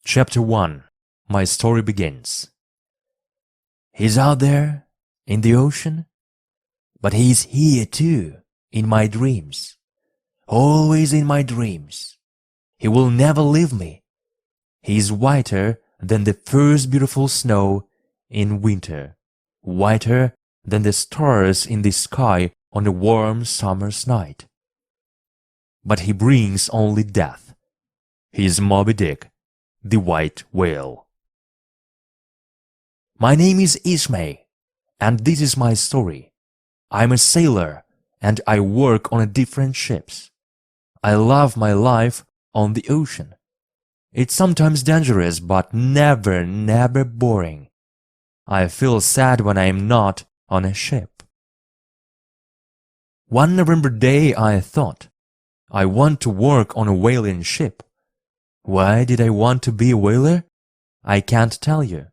Chapter 1. My story begins. He's out there, in the ocean, but he's here too, in my dreams. Always in my dreams. He will never leave me. He's whiter than the first beautiful snow in winter, whiter than the stars in the sky on a warm summer's night. But he brings only death. He is Moby Dick, the white whale. My name is Ismay, and this is my story. I'm a sailor, and I work on different ships. I love my life on the ocean. It's sometimes dangerous, but never boring. I feel sad when I am not on a ship. One November day I thought, I want to work on a whaling ship. Why did I want to be a whaler? I can't tell you.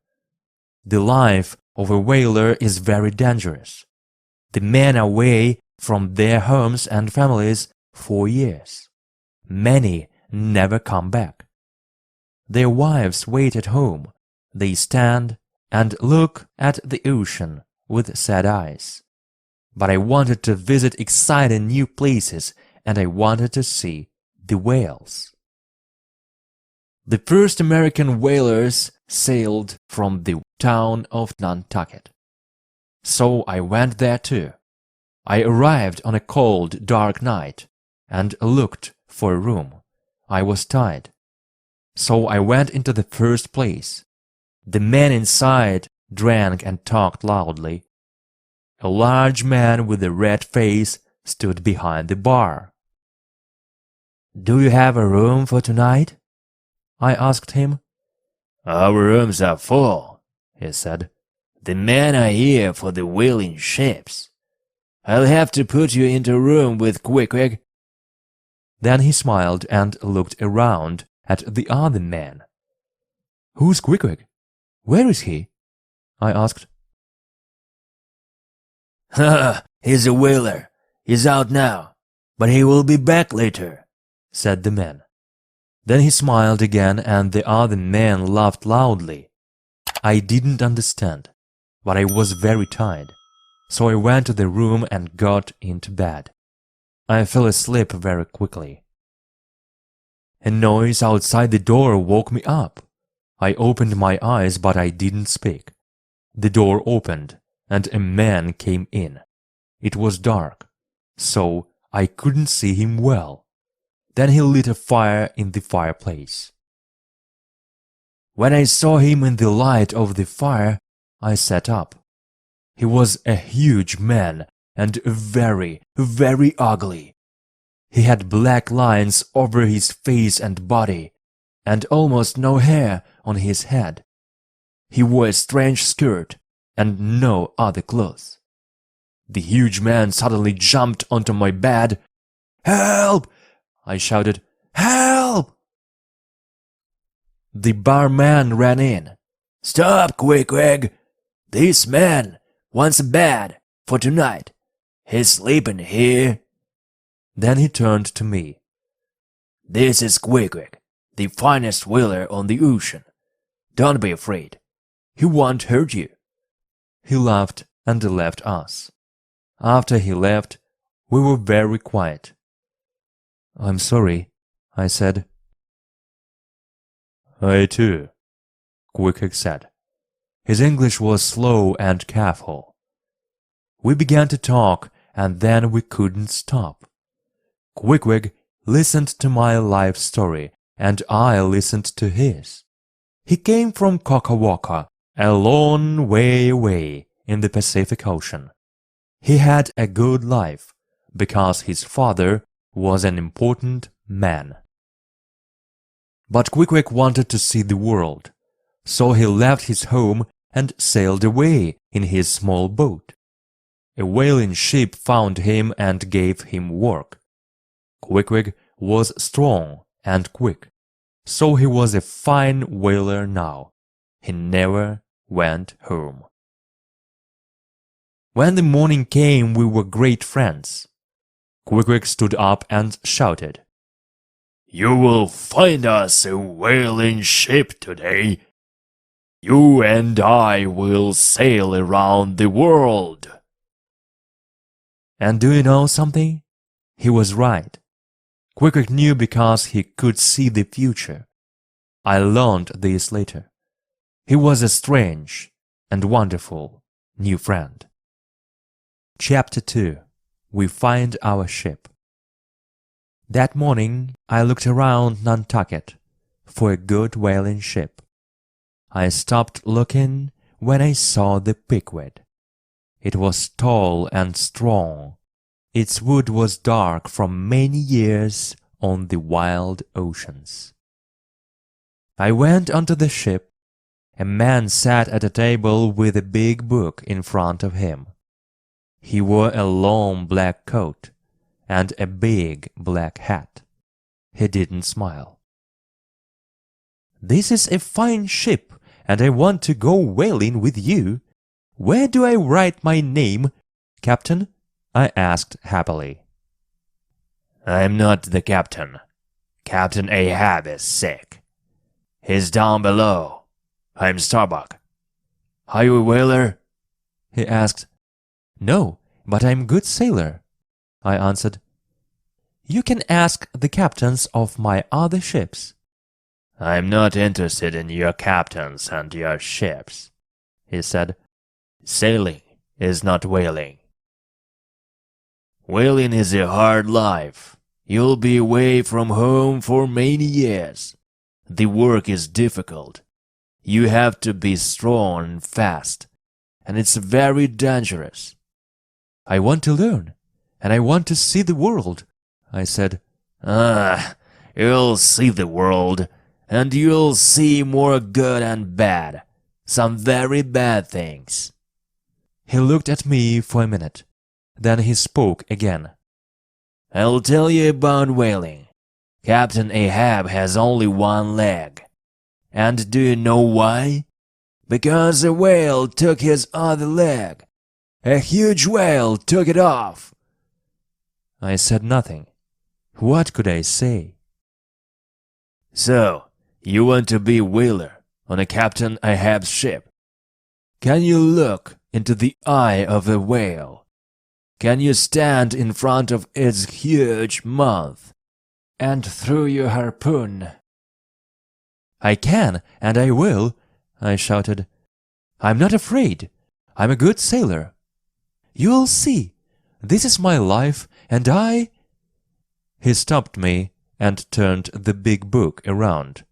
The life of a whaler is very dangerous. The men are away from their homes and families for years. Many never come back. Their wives wait at home. They stand and look at the ocean with sad eyes. But I wanted to visit exciting new places, and I wanted to see the whales. The first American whalers sailed from the town of Nantucket. So I went there too. I arrived on a cold, dark night and looked for a room. I was tired. So I went into the first place. The men inside drank and talked loudly. A large man with a red face stood behind the bar. "Do you have a room for tonight?" I asked him. "Our rooms are full," he said. "The men are here for the whaling ships. I'll have to put you into a room with Quick-Quick." Then he smiled and looked around at the other men. "Who's Quick-Quick? Where is he?" I asked. "He's a whaler. He's out now, but he will be back later," said the man. Then he smiled again and the other men laughed loudly. I didn't understand, but I was very tired, so I went to the room and got into bed. I fell asleep very quickly. A noise outside the door woke me up. I opened my eyes, but I didn't speak. The door opened, and a man came in. It was dark, so I couldn't see him well. Then he lit a fire in the fireplace. When I saw him in the light of the fire, I sat up. He was a huge man and very ugly. He had black lines over his face and body, and almost no hair on his head. He wore a strange skirt and no other clothes. The huge man suddenly jumped onto my bed. "Help!" I shouted. "Help!" The barman ran in. "Stop, Quick-Quick! This man wants a bed for tonight. He's sleeping here." Then he turned to me. "This is Quick-Quick, the finest whaler on the ocean. Don't be afraid. He won't hurt you." He laughed and left us. After he left, we were very quiet. "I'm sorry," I said. "I too," Quick-Quick said. His English was slow and careful. We began to talk, and then we couldn't stop. Quick-Quick listened to my life story, and I listened to his. He came from Kokawaka, a long way away in the Pacific Ocean. He had a good life, because his father was an important man. But Quick-Quick wanted to see the world, so he left his home and sailed away in his small boat. A whaling ship found him and gave him work. Quick-Quick was strong and quick, so he was a fine whaler now. He never went home. When the morning came, we were great friends. Quick-Quick stood up and shouted, You will find us a whaling ship today. You and I will sail around the world. And do you know something? He was right. Quick knew because he could see the future. I learned this later. He was a strange and wonderful new friend. Chapter 2. We find our ship. That morning I looked around Nantucket for a good whaling ship. I stopped looking when I saw the Pequod. It was tall and strong. Its wood was dark from many years on the wild oceans. I went onto the ship. A man sat at a table with a big book in front of him. He wore a long black coat and a big black hat. He didn't smile. "This is a fine ship, and I want to go whaling with you. Where do I write my name, Captain?" I asked happily. "I'm not the captain. Captain Ahab is sick. He's down below. I'm Starbuck. Are you a whaler?" he asked. "No, but I'm a good sailor," I answered. "You can ask the captains of my other ships." "I'm not interested in your captains and your ships," he said. "Sailing is not whaling. Whaling is a hard life. You'll be away from home for many years. The work is difficult. You have to be strong and fast, and it's very dangerous." "I want to learn, and I want to see the world," I said. You'll see the world, and you'll see more good and bad, some very bad things." He looked at me for a minute. Then he spoke again. "I'll tell you about whaling. Captain Ahab has only one leg. And do you know why? Because a whale took his other leg. A huge whale took it off." I said nothing. What could I say? "So, you want to be a whaler on a Captain Ahab's ship? Can you look into the eye of a whale? Can you stand in front of its huge mouth and throw your harpoon?" "I can, and I will," I shouted. "I'm not afraid. I'm a good sailor. You'll see. This is my life, and I—" He stopped me and turned the big book around.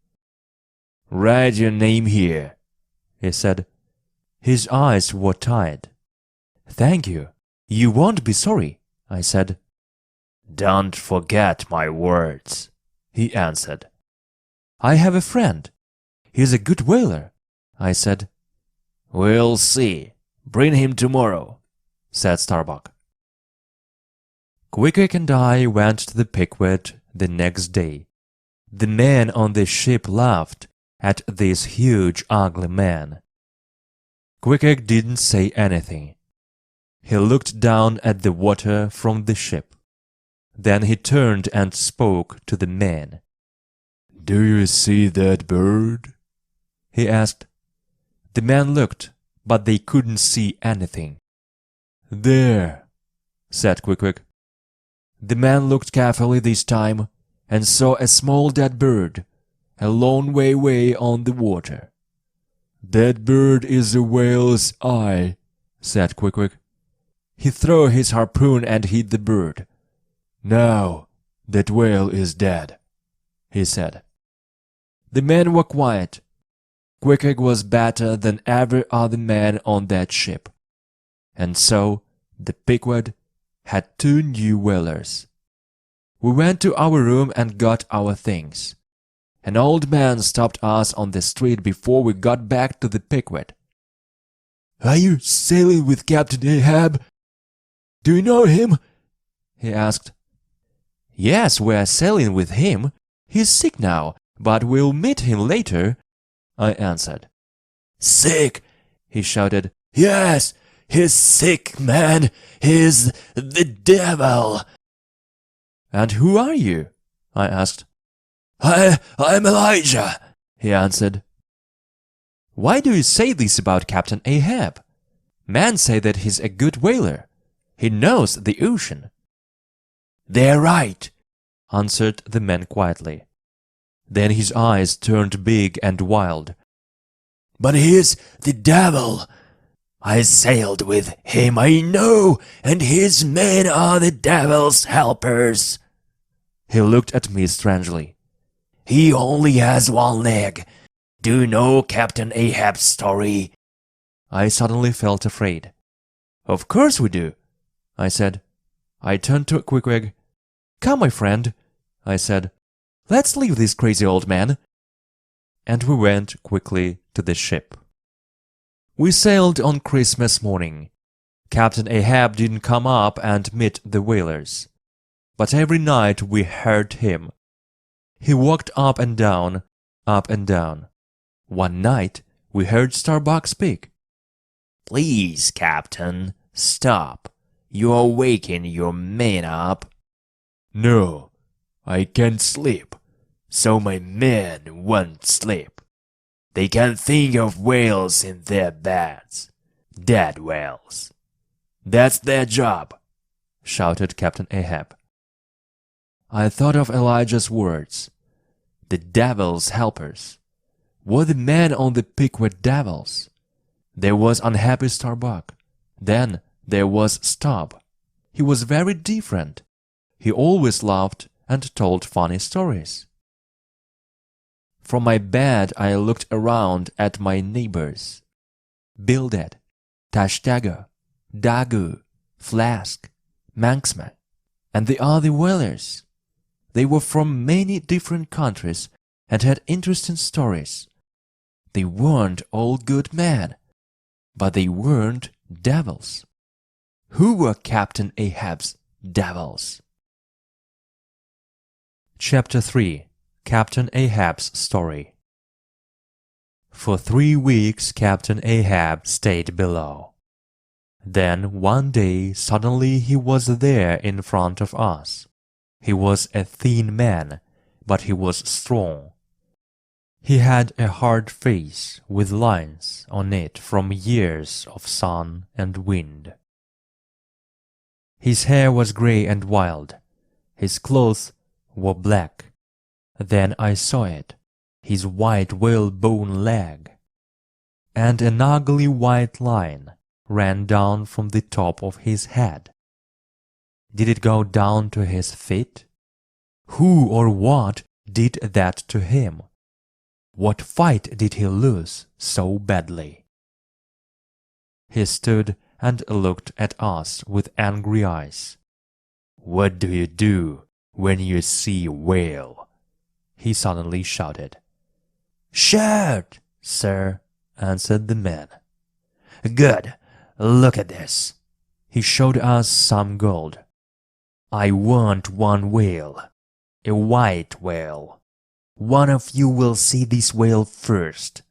"Write your name here," he said. His eyes were tired. "Thank you. You won't be sorry," I said. "Don't forget my words," he answered. "I have a friend. He's a good whaler," I said. "We'll see. Bring him tomorrow," said Starbuck. Quick and I went to the Pequod the next day. The men on the ship laughed at this huge, ugly man. Quick didn't say anything. He looked down at the water from the ship. Then he turned and spoke to the men. "Do you see that bird?" he asked. The men looked, but they couldn't see anything. "There," said Quick. The man looked carefully this time and saw a small dead bird, a long way on the water. "That bird is a whale's eye," said Quick. He threw his harpoon and hit the bird. "Now that whale is dead," he said. The men were quiet. Quick was better than every other man on that ship. And so the Pequod had 2 new whalers. We went to our room and got our things. An old man stopped us on the street before we got back to the Pequod. "Are you sailing with Captain Ahab? Do you know him?" he asked. "Yes, we're sailing with him. He's sick now, but we'll meet him later," I answered. "Sick!" he shouted. "Yes, he's sick, man. He's the devil." "And who are you?" I asked. I'm Elijah, he answered. Why do you say this about Captain Ahab? Men say that he's a good whaler. He knows the ocean. They're right, answered the man quietly. Then his eyes turned big and wild. But he's the devil. I sailed with him, I know, and his men are the devil's helpers. He looked at me strangely. He only has one leg. Do you know Captain Ahab's story? I suddenly felt afraid. Of course we do, I said. I turned to Queequeg. Come, my friend, I said. Let's leave this crazy old man. And we went quickly to the ship. We sailed on Christmas morning. Captain Ahab didn't come up and meet the whalers. But every night we heard him. He walked up and down, up and down. One night we heard Starbuck speak. Please, Captain, stop. You're waking your men up. No, I can't sleep, so my men won't sleep. They can think of whales in their beds. Dead whales. That's their job, shouted Captain Ahab. I thought of Elijah's words. The devil's helpers. Were the men on the pick were devils? There was unhappy Starbuck. Then there was Stubb. He was very different. He always laughed and told funny stories. From my bed I looked around at my neighbors. Bildad, Tashtagger, Dagu, Flask, Manxman, and the other whalers. They were from many different countries and had interesting stories. They weren't all good men, but they weren't devils. Who were Captain Ahab's devils? Chapter 3. Captain Ahab's Story. For 3 weeks Captain Ahab stayed below. Then one day suddenly he was there in front of us. He was a thin man, but he was strong. He had a hard face with lines on it from years of sun and wind. His hair was grey and wild. His clothes were black. Then I saw it, his white whalebone leg. And an ugly white line ran down from the top of his head. Did it go down to his feet? Who or what did that to him? What fight did he lose so badly? He stood and looked at us with angry eyes. "What do you do when you see a whale?" he suddenly shouted. "Shoot, sir," answered the man. "Good, look at this." He showed us some gold. "I want one whale, a white whale. One of you will see this whale first.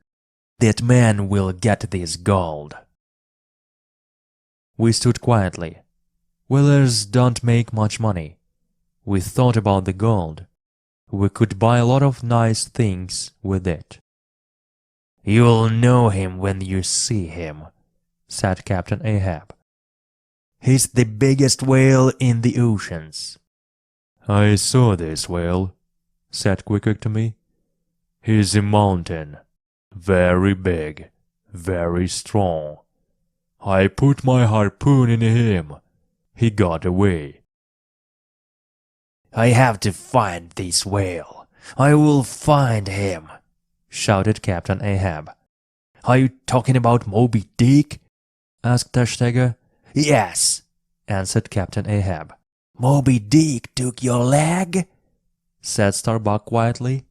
That man will get this gold." We stood quietly. Whalers don't make much money. We thought about the gold. We could buy a lot of nice things with it. "You'll know him when you see him," said Captain Ahab. "He's the biggest whale in the oceans." "I saw this whale," said Queequeg to me. "He's a mountain, very big, very strong. I put my harpoon in him. He got away." "I have to find this whale. I will find him," shouted Captain Ahab. "Are you talking about Mobi Dick?" asked Tashtagger. "Yes," answered Captain Ahab. "Moby Dick took your leg?" said Starbuck quietly.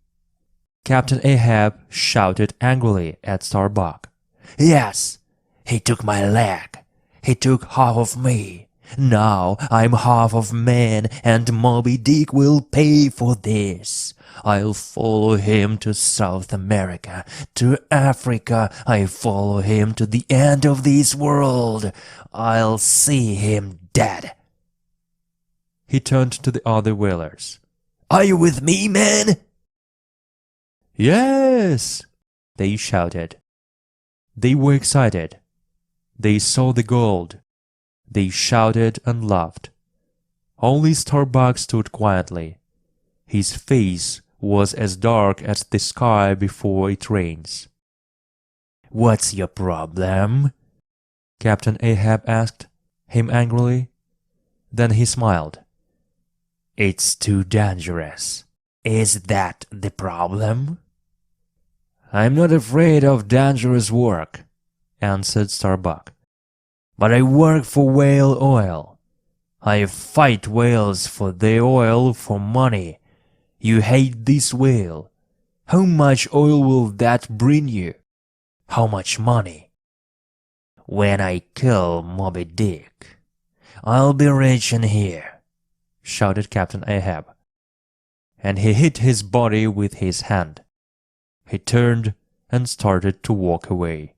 Captain Ahab shouted angrily at Starbuck. "Yes, he took my leg. He took half of me. Now I'm half of man, and Moby Dick will pay for this. I'll follow him to South America, to Africa. I follow him to the end of this world. I'll see him dead." He turned to the other whalers. "Are you with me, men?" "Yes!" they shouted. They were excited. They saw the gold. They shouted and laughed. Only Starbuck stood quietly. His face was as dark as the sky before it rains. "What's your problem?" Captain Ahab asked him angrily. Then he smiled. "It's too dangerous. Is that the problem?" "I'm not afraid of dangerous work," answered Starbuck. "But I work for whale oil. I fight whales for their oil for money. You hate this whale. How much oil will that bring you? How much money?" "When I kill Mobi Dick, I'll be rich in here," shouted Captain Ahab. And he hit his body with his hand. He turned and started to walk away.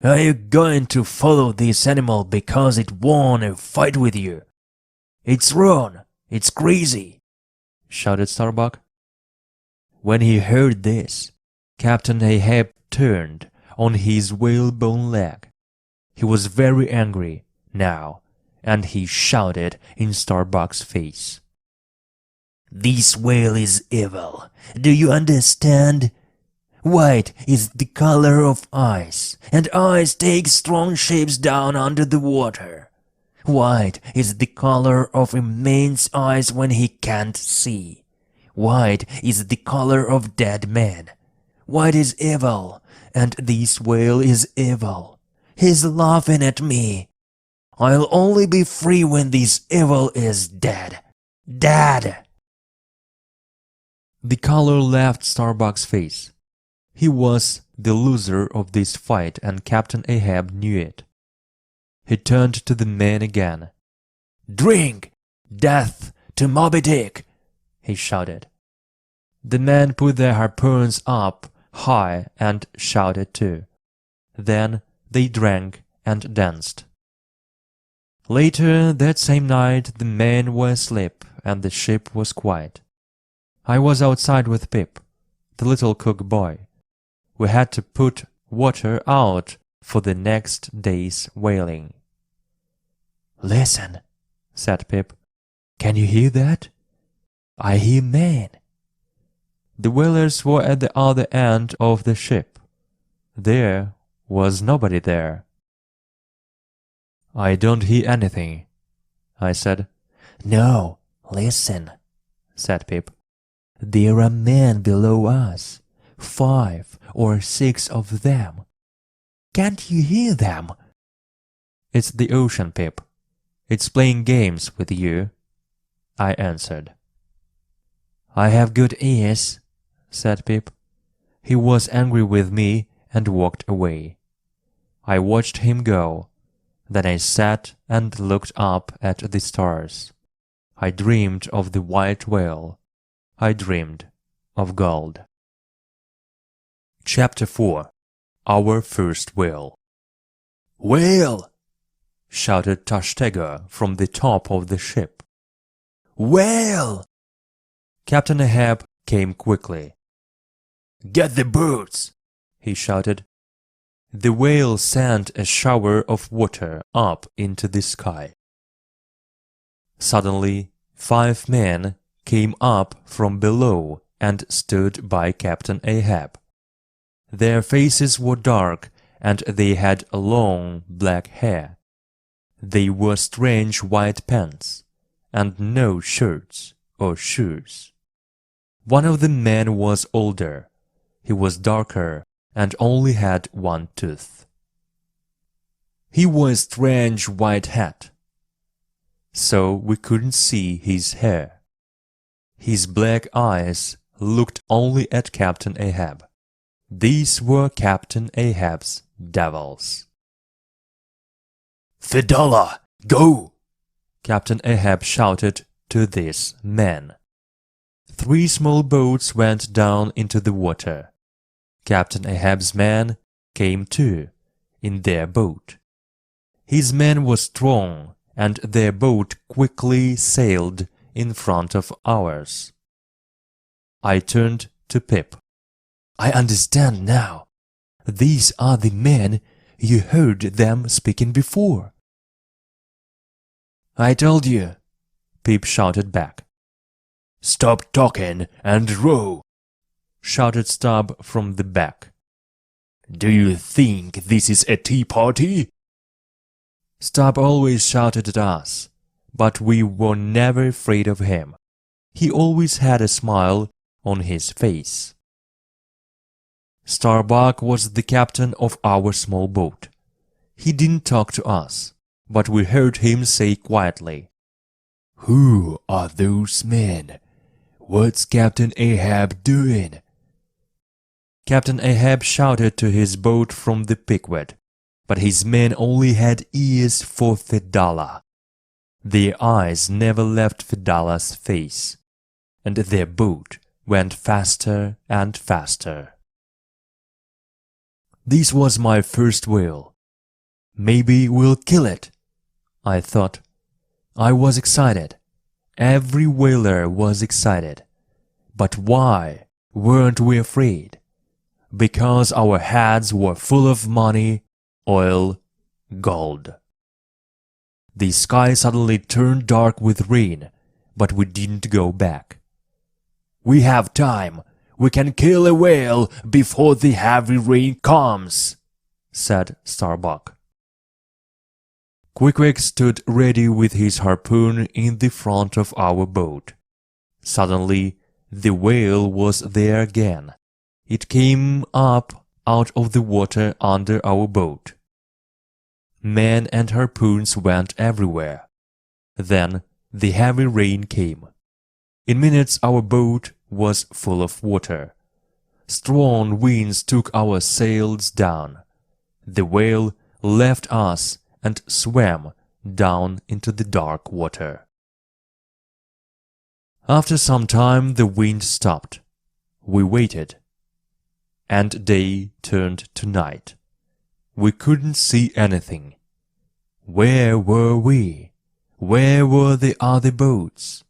"Are you going to follow this animal because it won a fight with you? It's wrong. It's crazy," shouted Starbuck. When he heard this, Captain Ahab turned on his whalebone leg. He was very angry now, and he shouted in Starbuck's face. "This whale is evil. Do you understand? White is the color of ice, and ice takes strong shapes down under the water. White is the color of immense ice when he can't see. White is the color of dead men. White is evil, and this whale is evil. He's laughing at me. I'll only be free when this evil is dead. Dead!" The color left Starbuck's face. He was the loser of this fight, and Captain Ahab knew it. He turned to the men again. "Drink! Death to Mobi Dick!" he shouted. The men put their harpoons up high and shouted too. Then they drank and danced. Later that same night the men were asleep and the ship was quiet. I was outside with Pip, the little cook boy. We had to put water out for the next day's whaling. "Listen," said Pip. "Can you hear that? I hear men." The whalers were at the other end of the ship. There was nobody there. "I don't hear anything," I said. "No, listen," said Pip. "There are men below us, 5 or 6 of them. Can't you hear them?" "It's the ocean, Pip. It's playing games with you," I answered. "I have good ears," said Pip. He was angry with me and walked away. I watched him go. Then I sat and looked up at the stars. I dreamed of the white whale. I dreamed of gold. Chapter 4. Our First Whale. "Whale!" shouted Tashtega from the top of the ship. "Whale!" Captain Ahab came quickly. "Get the boats!" he shouted. The whale sent a shower of water up into the sky. Suddenly 5 men came up from below and stood by Captain Ahab. Their faces were dark and they had long black hair. They wore strange white pants and no shirts or shoes. One of the men was older. He was darker and only had 1 tooth. He wore a strange white hat, so we couldn't see his hair. His black eyes looked only at Captain Ahab. These were Captain Ahab's devils. "Fedallah, go!" Captain Ahab shouted to these men. 3 small boats went down into the water. Captain Ahab's men came too, in their boat. His men were strong, and their boat quickly sailed in front of ours. I turned to Pip. I understand now. These are the men you heard them speaking before. I told you, Pip shouted back. Stop talking and row, shouted Stub from the back. Do you think this is a tea party? Stub always shouted at us, but we were never afraid of him. He always had a smile on his face. Starbuck was the captain of our small boat. He didn't talk to us, but we heard him say quietly, Who are those men? What's Captain Ahab doing? Captain Ahab shouted to his boat from the Pequod, but his men only had ears for Fedallah. Their eyes never left Fedallah's face, and their boat went faster and faster. This was my first whale. Maybe we'll kill it, I thought. I was excited. Every whaler was excited. But why weren't we afraid? Because our heads were full of money, oil, gold. The sky suddenly turned dark with rain, but we didn't go back. We have time. We can kill a whale before the heavy rain comes, said Starbuck. Quick stood ready with his harpoon in the front of our boat. Suddenly, the whale was there again. It came up out of the water under our boat. Men and harpoons went everywhere. Then the heavy rain came. In minutes our boat was full of water. Strong winds took our sails down. The whale left us and swam down into the dark water. After some time the wind stopped. We waited, and day turned to night. We couldn't see anything. Where were we? Where were the other boats?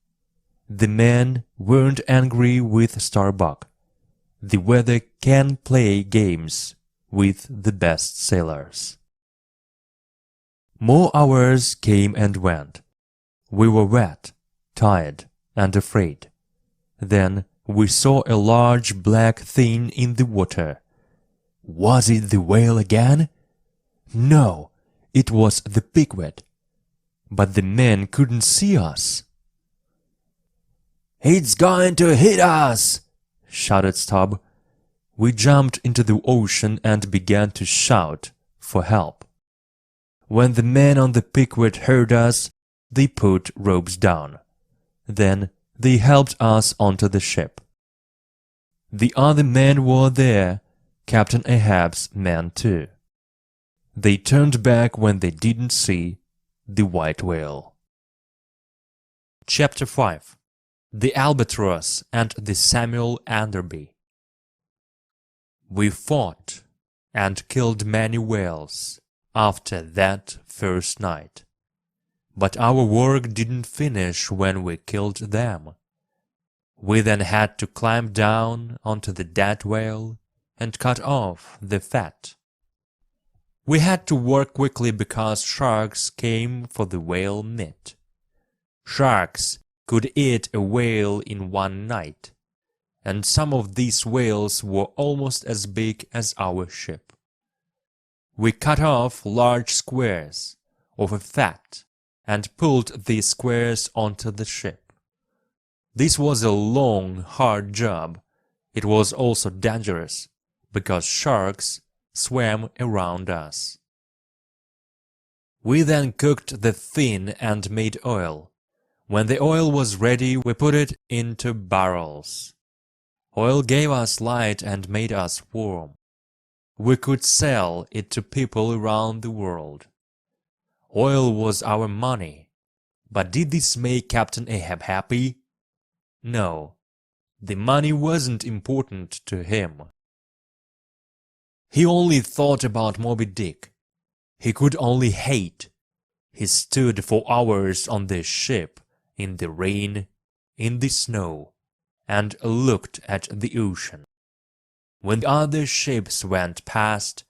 The men weren't angry with Starbuck. The weather can play games with the best sailors. More hours came and went. We were wet, tired, and afraid. Then we saw a large black thing in the water. Was it the whale again? No, it was the Pequod. But the men couldn't see us. It's going to hit us, shouted Stub. We jumped into the ocean and began to shout for help. When the men on the Pequod heard us, they put ropes down. Then they helped us onto the ship. The other men were there, Captain Ahab's men too. They turned back when they didn't see the white whale. Chapter 5. The Albatross and the Samuel Enderby. We fought and killed many whales after that first night. But our work didn't finish when we killed them. We then had to climb down onto the dead whale and cut off the fat. We had to work quickly because sharks came for the whale meat. Sharks could eat a whale in one night, and some of these whales were almost as big as our ship. We cut off large squares of fat and pulled these squares onto the ship. This was a long, hard job. It was also dangerous, because sharks swam around us. We then cooked the fin and made oil. When the oil was ready, we put it into barrels. Oil gave us light and made us warm. We could sell it to people around the world. Oil was our money. But did this make Captain Ahab happy? No, the money wasn't important to him. He only thought about Moby Dick. He could only hate. He stood for hours on the ship, in the rain, in the snow, and looked at the ocean. When the other ships went past,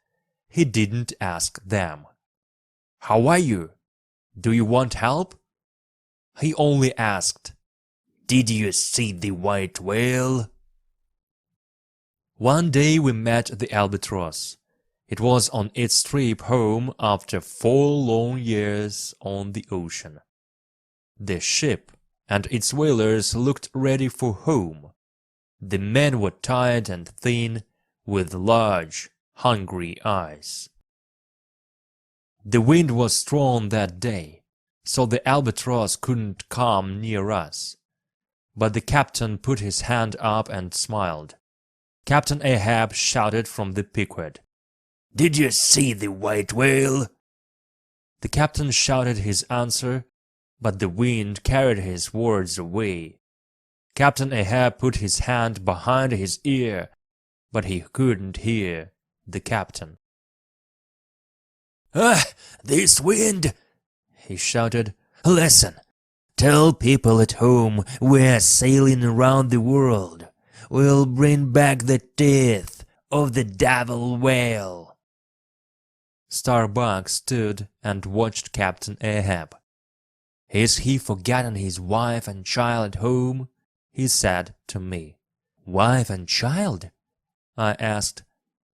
he didn't ask them, "How are you? Do you want help?" He only asked, "Did you see the white whale?" One day we met the albatross. It was on its trip home after 4 long years on the ocean. The ship and its whalers looked ready for home. The men were tired and thin, with large, hungry eyes. The wind was strong that day, so the albatross couldn't come near us. But the captain put his hand up and smiled. Captain Ahab shouted from the piquet, "Did you see the white whale?" The captain shouted his answer, but the wind carried his words away. Captain Ahab put his hand behind his ear, but he couldn't hear the captain. "Ah, this wind!" he shouted. "Listen, tell people at home we're sailing around the world. We'll bring back the teeth of the devil whale." Starbuck stood and watched Captain Ahab. "Is he forgotten his wife and child at home?" he said to me. "Wife and child?" I asked.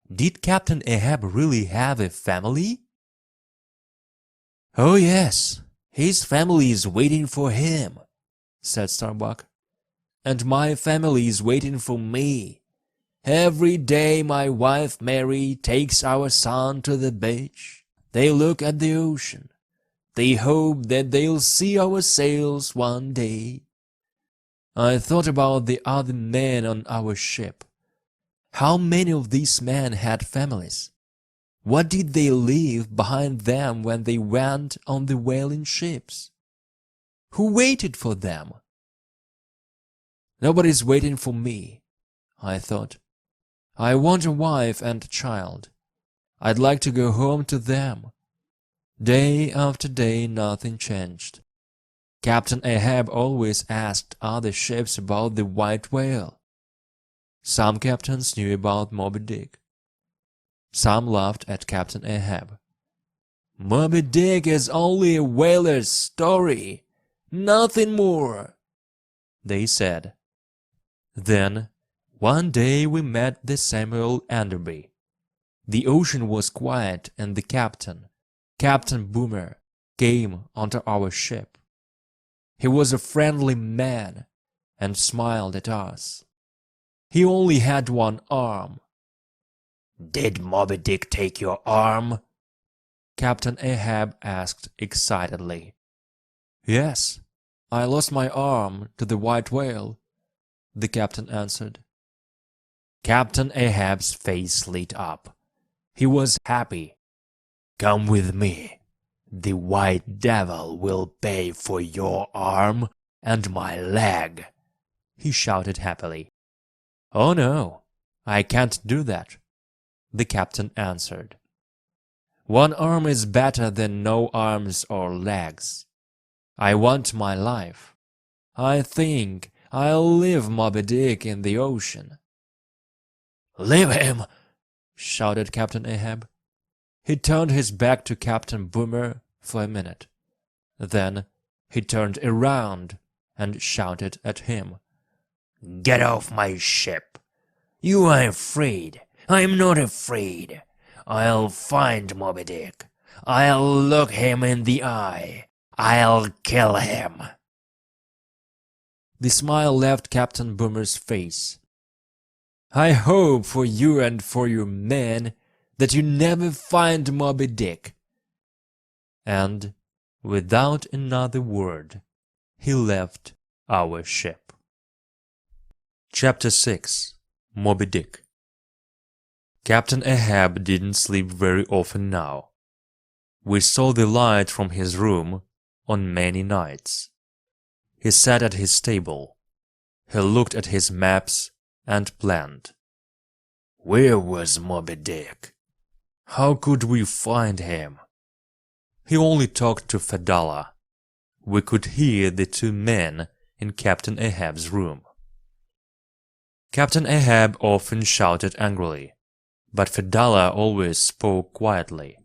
"Did Captain Ahab really have a family?" "Oh yes, his family is waiting for him," said Starbuck. "And my family is waiting for me. Every day my wife Mary takes our son to the beach. They look at the ocean. They hope that they'll see our sails one day." I thought about the other men on our ship. How many of these men had families? What did they leave behind them when they went on the whaling ships? Who waited for them? "Nobody's waiting for me," I thought. "I want a wife and a child. I'd like to go home to them." Day after day nothing changed. Captain Ahab always asked other ships about the white whale. Some captains knew about Moby Dick. Some laughed at Captain Ahab. "Moby Dick is only a whaler's story, nothing more," they said. Then, one day we met the Samuel Enderby. The ocean was quiet and the captain, Captain Boomer, came onto our ship. He was a friendly man and smiled at us. He only had one arm. "Did Moby Dick take your arm?" Captain Ahab asked excitedly. "Yes, I lost my arm to the white whale," the captain answered. Captain Ahab's face lit up. He was happy. "Come with me. The white devil will pay for your arm and my leg," he shouted happily. "Oh no, I can't do that," the captain answered. "One arm is better than no arms or legs. I want my life. I think I'll leave Moby Dick in the ocean." "Leave him!" shouted Captain Ahab. He turned his back to Captain Boomer for a minute. Then he turned around and shouted at him. "Get off my ship! You are afraid. I'm not afraid. I'll find Moby Dick. I'll look him in the eye. I'll kill him." The smile left Captain Boomer's face. "I hope for you and for your men that you never find Moby Dick." And, without another word, he left our ship. Chapter 6. Moby Dick. Captain Ahab didn't sleep very often now. We saw the light from his room on many nights. He sat at his table. He looked at his maps and planned. Where was Moby Dick? How could we find him? He only talked to Fedallah. We could hear the two men in Captain Ahab's room. Captain Ahab often shouted angrily, but Fedallah always spoke quietly.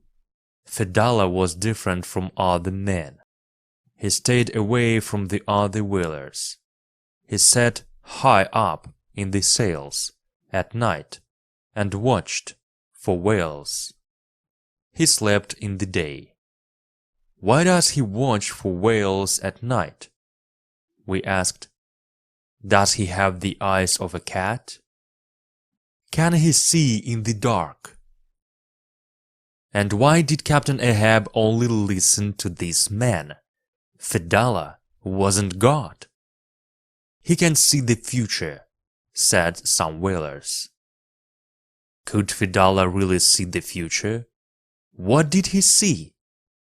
Fedallah was different from other men. He stayed away from the other whalers. He sat high up in the sails at night and watched for whales. He slept in the day. Why does he watch for whales at night? We asked. Does he have the eyes of a cat? Can he see in the dark? And why did Captain Ahab only listen to this man? Fedallah wasn't God. He can see the future, said some whalers. Could Fedallah really see the future? What did he see?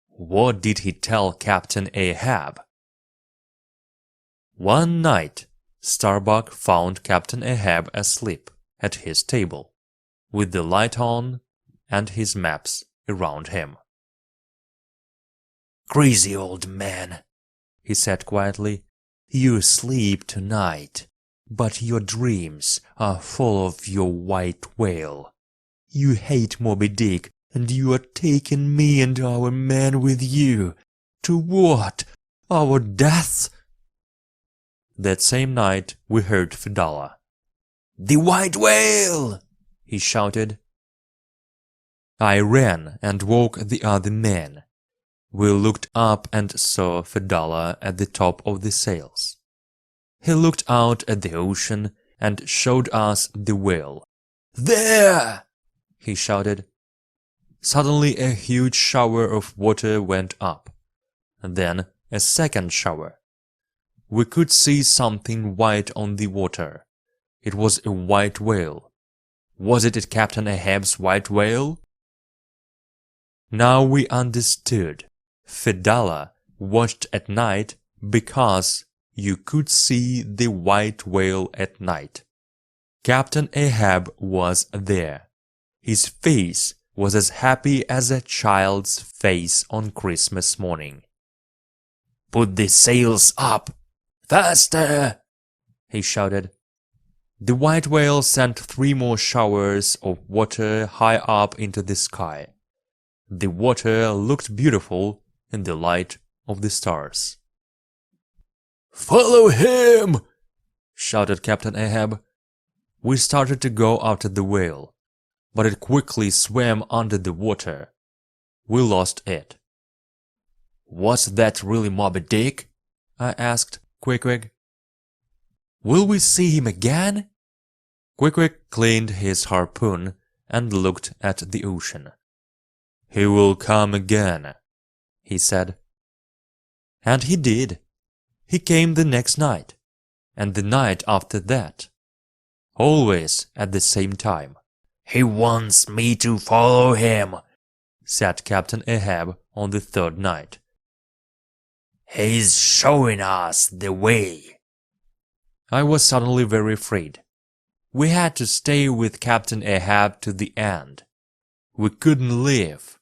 What did he tell Captain Ahab? One night, Starbuck found Captain Ahab asleep at his table, with the light on and his maps around him. "Crazy old man," he said quietly, "you sleep tonight, but your dreams are full of your white whale. You hate Moby Dick, and you are taking me and our men with you. To what? Our death?" That same night we heard Fedallah. "The white whale!" he shouted. I ran and woke the other men. We looked up and saw Fedallah at the top of the sails. He looked out at the ocean and showed us the whale. "There!" he shouted. Suddenly a huge shower of water went up, and then a second shower. We could see something white on the water. It was a white whale. Was it Captain Ahab's white whale? Now we understood. Fedallah watched at night because you could see the white whale at night. Captain Ahab was there. His face was as happy as a child's face on Christmas morning. "Put the sails up! Faster!" he shouted. The white whale sent 3 more showers of water high up into the sky. The water looked beautiful in the light of the stars. "Follow him!" shouted Captain Ahab. We started to go after the whale, but it quickly swam under the water. We lost it. "Was that really Moby Dick?" I asked Quick-Quick. "Will we see him again?" Quick-Quick cleaned his harpoon and looked at the ocean. "He will come again," he said. And he did. He came the next night, and the night after that. Always at the same time. "He wants me to follow him," said Captain Ahab on the 3rd night. "He's showing us the way." I was suddenly very afraid. We had to stay with Captain Ahab to the end. We couldn't leave.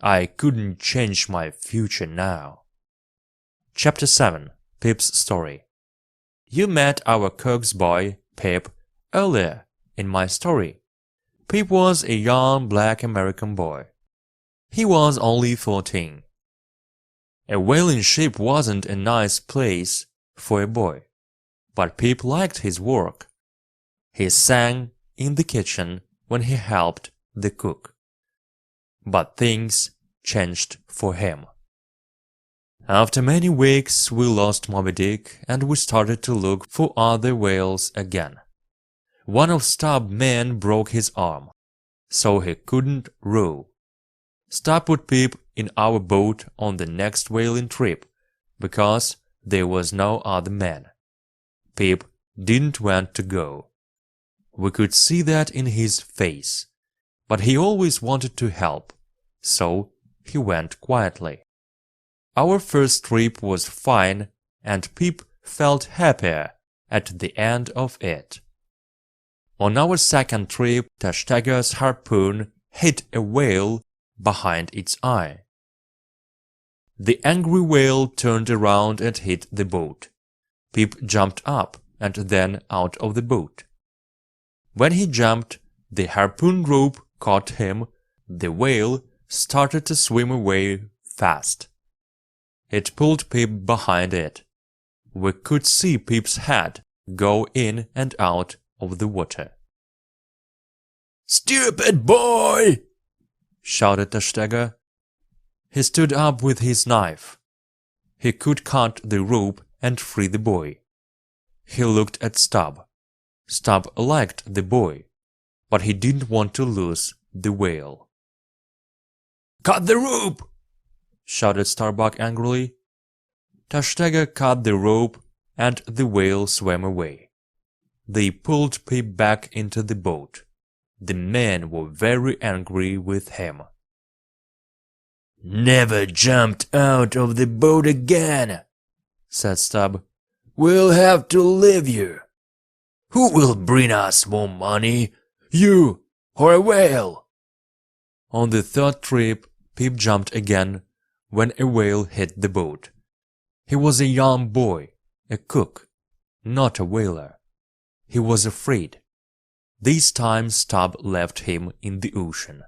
I couldn't change my future now. Chapter 7. Pip's Story. You met our cook's boy, Pip, earlier in my story. Pip was a young black American boy. He was only 14. A whaling ship wasn't a nice place for a boy, but Pip liked his work. He sang in the kitchen when he helped the cook. But things changed for him. After many weeks, we lost Moby Dick and we started to look for other whales again. One of Stubb's men broke his arm, so he couldn't row. Stubb put Pip in our boat on the next whaling trip because there was no other man. Pip didn't want to go. We could see that in his face, but he always wanted to help, so he went quietly. Our first trip was fine and Pip felt happier at the end of it. On our second trip, Tashtaga's harpoon hit a whale behind its eye. The angry whale turned around and hit the boat. Pip jumped up and then out of the boat. When he jumped, the harpoon rope caught him. The whale started to swim away fast. It pulled Pip behind it. We could see Pip's head go in and out of the water. "Stupid boy!" shouted the Steiger. He stood up with his knife. He could cut the rope and free the boy. He looked at Stubb. Stubb liked the boy, but he didn't want to lose the whale. "Cut the rope!" shouted Starbuck angrily. The Steiger cut the rope and the whale swam away. They pulled Pip back into the boat. The men were very angry with him. "Never jumped out of the boat again," said Stubb. "We'll have to leave you. Who will bring us more money, you or a whale?" On the third trip, Pip jumped again when a whale hit the boat. He was a young boy, a cook, not a whaler. He was afraid. This time Stubb left him in the ocean.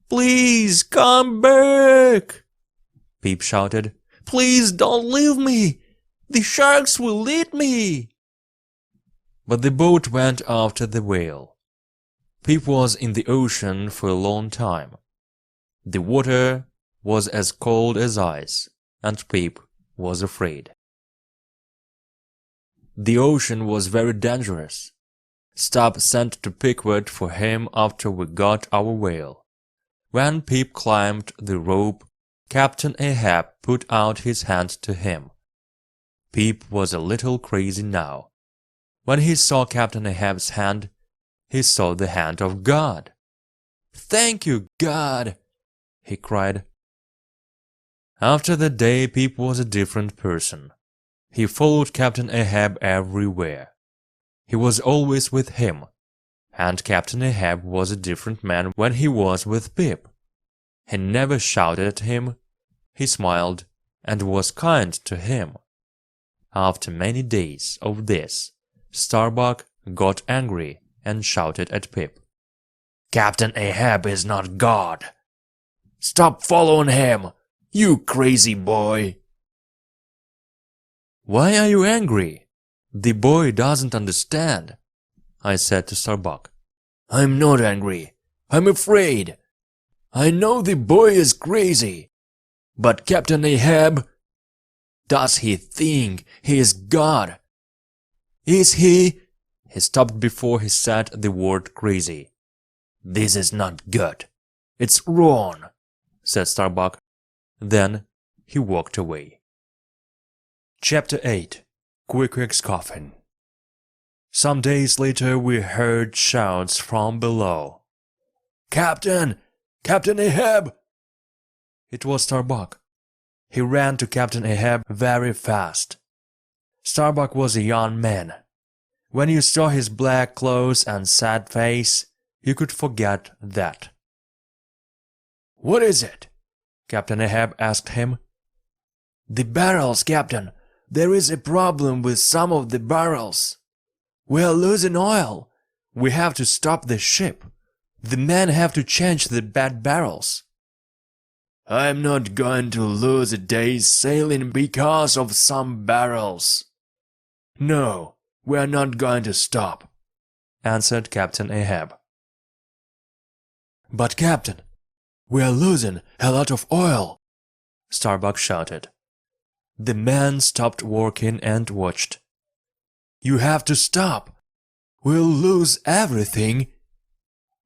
"Please come back!" Pip shouted. "Please don't leave me! The sharks will eat me!" But the boat went after the whale. Pip was in the ocean for a long time. The water was as cold as ice, and Pip was afraid. The ocean was very dangerous. Stubb sent to Pickford for him after we got our whale. When Pip climbed the rope, Captain Ahab put out his hand to him. Pip was a little crazy now. When he saw Captain Ahab's hand, he saw the hand of God. "Thank you, God!" he cried. After that day, Pip was a different person. He followed Captain Ahab everywhere. He was always with him, and Captain Ahab was a different man when he was with Pip. He never shouted at him. He smiled and was kind to him. After many days of this, Starbuck got angry and shouted at Pip. "Captain Ahab is not God. Stop following him, you crazy boy!" "Why are you angry? The boy doesn't understand," I said to Starbuck. "I'm not angry. I'm afraid. I know the boy is crazy. But Captain Ahab, does he think he is God? Is he?" He stopped before he said the word crazy. "This is not good. It's wrong," said Starbuck. Then he walked away. Chapter 8. Quick's Coffin. Some days later we heard shouts from below. "Captain! Captain Ahab!" It was Starbuck. He ran to Captain Ahab very fast. Starbuck was a young man. When you saw his black clothes and sad face, you could forget that. "What is it?" Captain Ahab asked him. "The barrels, Captain. There is a problem with some of the barrels. We are losing oil. We have to stop the ship. The men have to change the bad barrels." "I'm not going to lose a day's sailing because of some barrels. No, we are not going to stop," answered Captain Ahab. "But Captain, we are losing a lot of oil," Starbuck shouted. The men stopped working and watched. "You have to stop. We'll lose everything."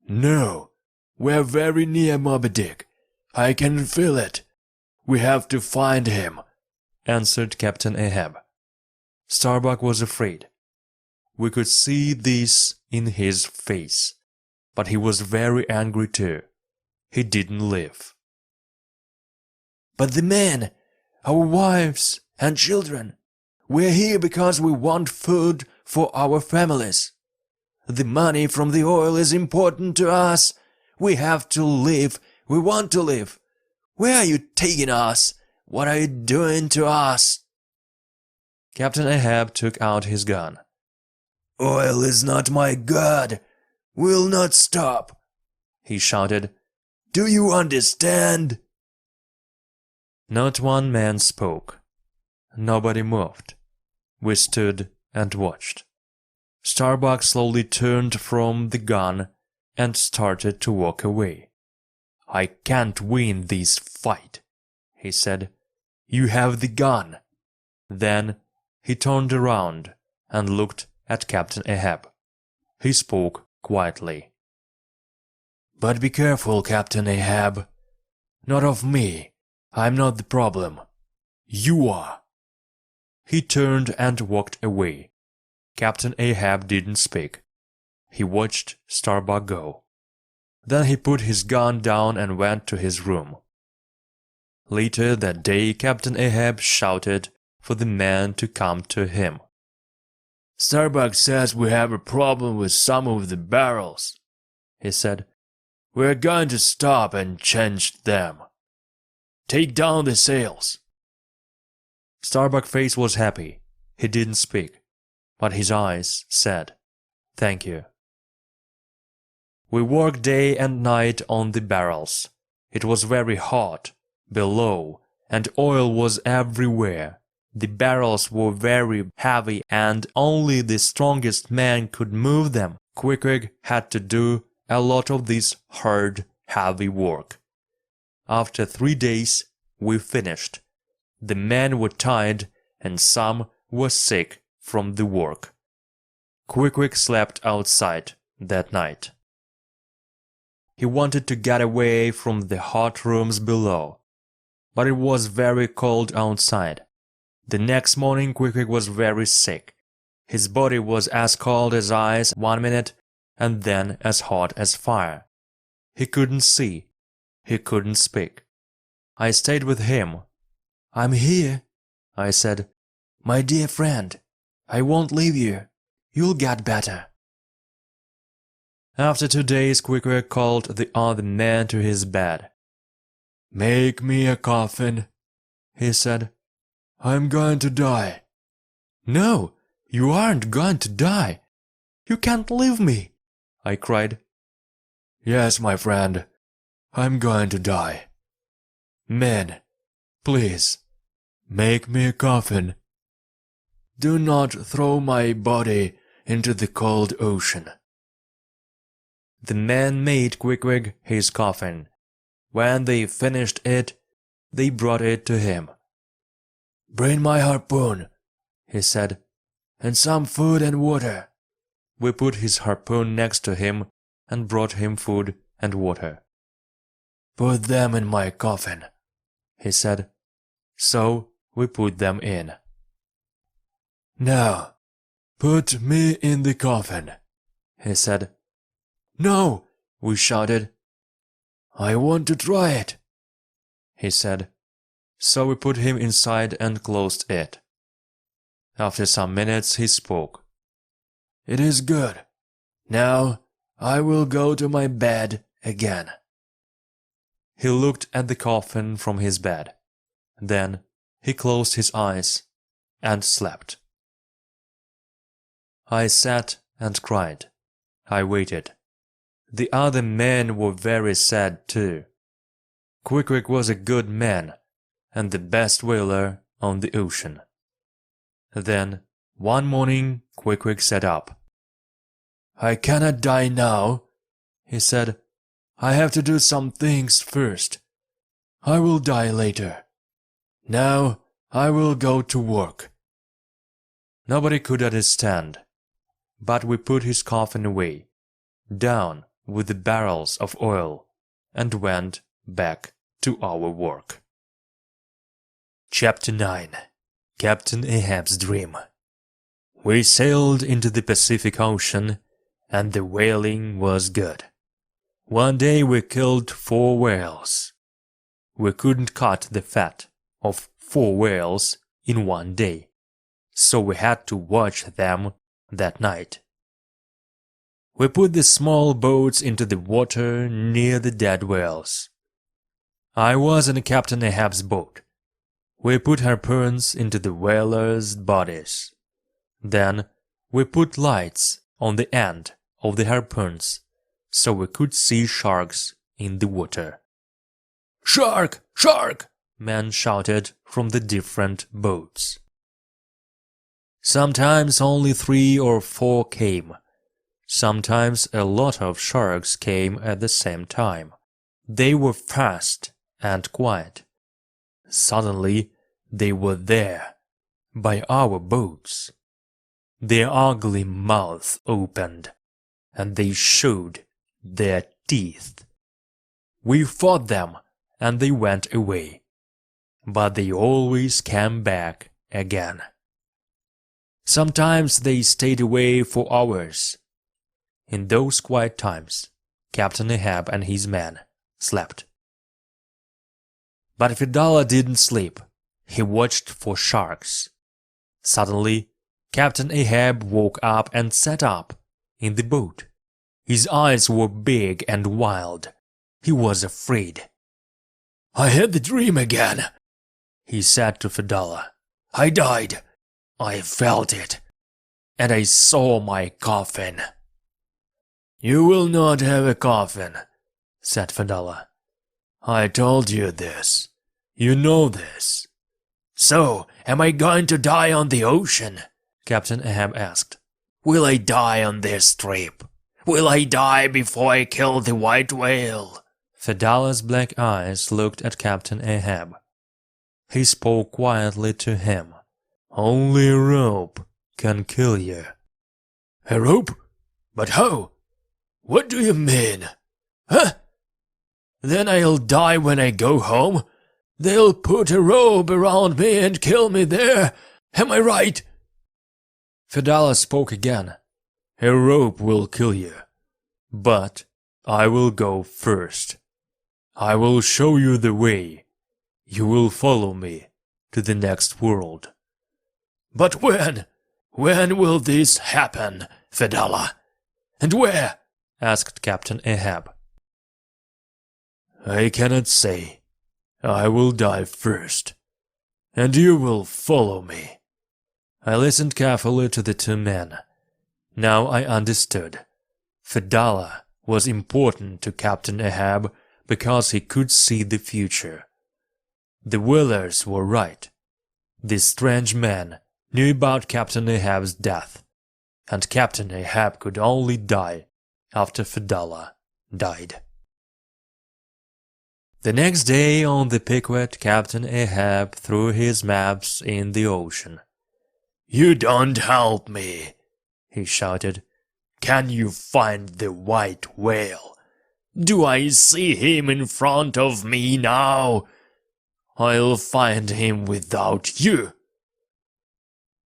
"No, we're very near Mobi Dick. I can feel it. We have to find him," answered Captain Ahab. Starbuck was afraid. We could see this in his face, but he was very angry too. He didn't leave. "But the men, our wives and children, we're here because we want food for our families. The money from the oil is important to us. We have to live. We want to live. Where are you taking us? What are you doing to us?" Captain Ahab took out his gun. Oil is not my god, will not stop, he shouted. Do you understand? Not one man spoke. Nobody moved. We stood and watched. Starbuck slowly turned from the gun and started to walk away. I can't win this fight, he said. You have the gun. Then he turned around and looked at Captain Ahab. He spoke quietly. But be careful, Captain Ahab. Not of me. I'm not the problem. You are. He turned and walked away. Captain Ahab didn't speak. He watched Starbuck go. Then he put his gun down and went to his room. Later that day, Captain Ahab shouted for the men to come to him. Starbuck says we have a problem with some of the barrels, he said. We're going to stop and change them. Take down the sails. Starbuck's face was happy. He didn't speak, but his eyes said, "Thank you." We worked day and night on the barrels. It was very hot below, and oil was everywhere. The barrels were very heavy, and only the strongest man could move them. Quick had to do a lot of this hard, heavy work. After 3 days, we finished. The men were tired, and some were sick from the work. Quick slept outside that night. He wanted to get away from the hot rooms below, but it was very cold outside. The next morning Quick was very sick. His body was as cold as ice 1 minute and then as hot as fire. He couldn't see. He couldn't speak. I stayed with him. "I'm here," I said. "My dear friend, I won't leave you. You'll get better." After 2 days, Quick called the other man to his bed. "Make me a coffin," he said. "I'm going to die." "No, you aren't going to die. You can't leave me," I cried. "Yes, my friend, I'm going to die. Men, please, make me a coffin. Do not throw my body into the cold ocean." The men made Quick his coffin. When they finished it, they brought it to him. "Bring my harpoon," he said, "and some food and water." We put his harpoon next to him and brought him food and water. "Put them in my coffin," he said. So we put them in. "Now, put me in the coffin," he said. "No!" we shouted. "I want to try it," he said. So we put him inside and closed it. After some minutes he spoke. "It is good. Now I will go to my bed again." He looked at the coffin from his bed. Then he closed his eyes and slept. I sat and cried. I waited. The other men were very sad too. Quick was a good man and the best whaler on the ocean. Then one morning Quick sat up. "I cannot die now," he said. "I have to do some things first. I will die later. Now I will go to work." Nobody could understand, but we put his coffin away, down with the barrels of oil, and went back to our work. Chapter 9. Captain Ahab's Dream. We sailed into the Pacific Ocean, and the whaling was good. One day we killed 4 whales. We couldn't cut the fat of 4 whales in one day, so we had to watch them that night. We put the small boats into the water near the dead whales. I was in Captain Ahab's boat. We put harpoons into the whalers' bodies. Then We put lights on the end of the harpoons so we could see sharks in the water. Shark! Shark! Men shouted from the different boats. Sometimes only 3 or 4 came. Sometimes a lot of sharks came at the same time. They were fast and quiet. Suddenly they were there, by our boats. Their ugly mouths opened, and they showed their teeth. We fought them, and they went away, but they always came back again. Sometimes they stayed away for hours. In those quiet times, Captain Ahab and his men slept. But Fedallah didn't sleep. He watched for sharks. Suddenly, Captain Ahab woke up and sat up in the boat. His eyes were big and wild. He was afraid. "I had the dream again," he said to Fedallah. "I died. I felt it. And I saw my coffin." "You will not have a coffin," said Fedallah. "I told you this. You know this." "So, am I going to die on the ocean?" Captain Ahab asked. "Will I die on this trip? Will I die before I kill the white whale?" Fedallah's black eyes looked at Captain Ahab. He spoke quietly to him. "Only a rope can kill you." "A rope? But how? What do you mean? Huh? Then I'll die when I go home? They'll put a rope around me and kill me there. Am I right?" Fedallah spoke again. "A rope will kill you, but I will go first. I will show you the way. You will follow me to the next world." "But when? When will this happen, Fedallah? And where?" asked Captain Ahab. "I cannot say. I will die first, and you will follow me." I listened carefully to the two men. Now I understood. Fedallah was important to Captain Ahab because he could see the future. The whalers were right. This strange man knew about Captain Ahab's death, and Captain Ahab could only die after Fedallah died. The next day on the Pequod, Captain Ahab threw his maps in the ocean. "You don't help me," he shouted. "Can you find the white whale? Do I see him in front of me now? I'll find him without you."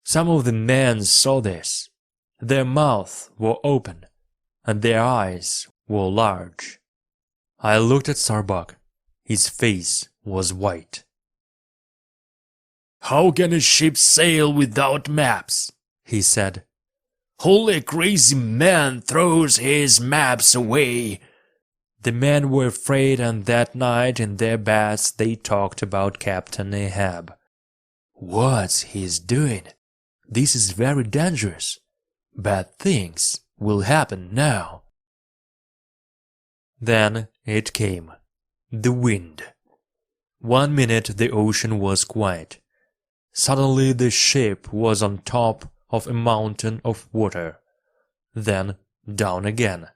Some of the men saw this. Their mouths were open, and their eyes were large. I looked at Starbuck. His face was white. "How can a ship sail without maps?" he said. "Only a crazy man throws his maps away." The men were afraid, and that night in their beds they talked about Captain Ahab. "What's he doing? This is very dangerous. Bad things will happen now." Then it came. The wind. 1 minute the ocean was quiet. Suddenly the ship was on top of a mountain of water. Then down again.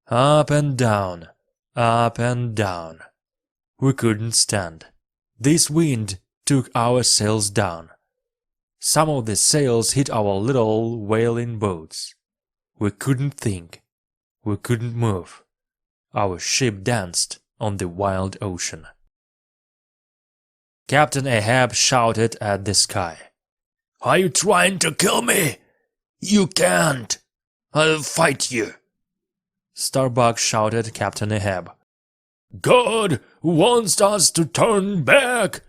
Up and down, up and down. We couldn't stand. This wind took our sails down. Some of the sails hit our little whaling boats. We couldn't think. We couldn't move. Our ship danced on the wild ocean. Captain Ahab shouted at the sky. "Are you trying to kill me? You can't. I'll fight you." Starbuck shouted at Captain Ahab. "God wants us to turn back.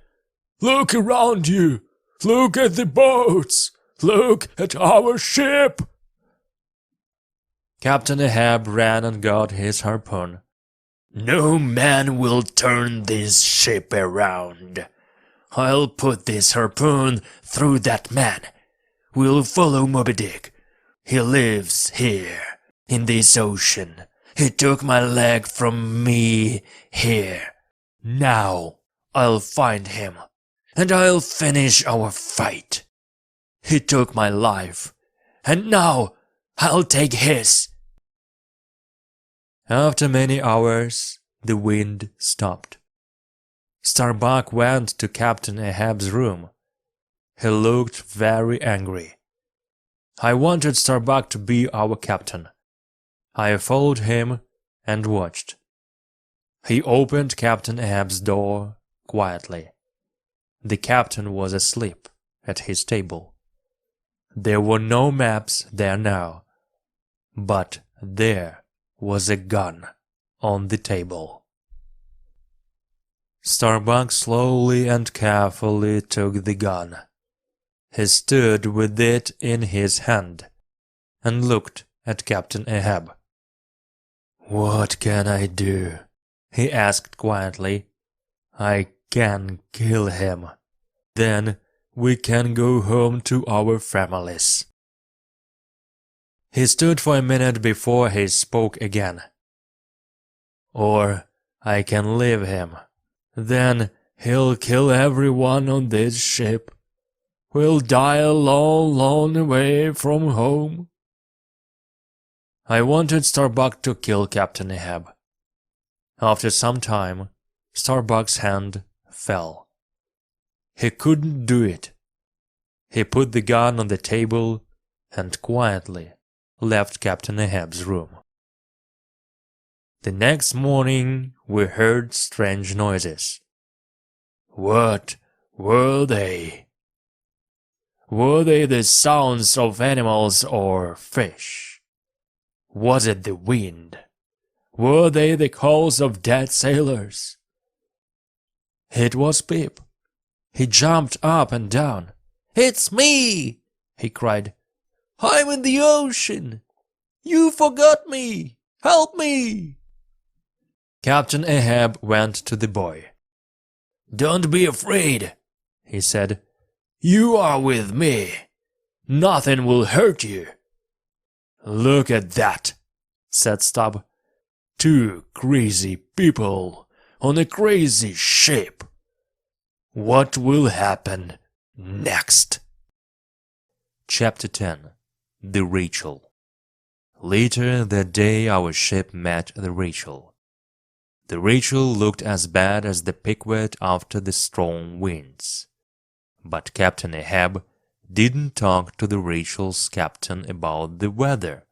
Look around you. Look at the boats. Look at our ship." Captain Ahab ran and got his harpoon. "No man will turn this ship around. I'll put this harpoon through that man. We'll follow Mobi Dick. He lives here, in this ocean. He took my leg from me here. Now I'll find him, and I'll finish our fight. He took my life, and now I'll take his. After many hours, the wind stopped. Starbuck went to Captain Ahab's room. He looked very angry. I wanted Starbuck to be our captain. I followed him and watched. He opened Captain Ahab's door quietly. The captain was asleep at his table. There were no maps there now, but there was a gun on the table. Starbuck slowly and carefully took the gun. He stood with it in his hand and looked at Captain Ahab. "What can I do?" he asked quietly. "I can kill him. Then we can go home to our families." He stood for a minute before he spoke again. "Or I can leave him. Then he'll kill everyone on this ship. We'll die a long, long way from home." I wanted Starbuck to kill Captain Ahab. After some time, Starbuck's hand fell. He couldn't do it. He put the gun on the table and quietly left Captain Ahab's room. The next morning we heard strange noises. What were they? Were they the sounds of animals or fish? Was it the wind? Were they the calls of dead sailors? It was Pip. He jumped up and down. "It's me!" he cried. "I'm in the ocean! You forgot me! Help me!" Captain Ahab went to the boy. "Don't be afraid," he said. "You are with me. Nothing will hurt you." "Look at that," said Stubb. "Two crazy people on a crazy ship. What will happen next?" Chapter 10. The Rachel. Later that day our ship met the Rachel. The Rachel looked as bad as the Pequod after the strong winds. But Captain Ahab didn't talk to the Rachel's captain about the weather.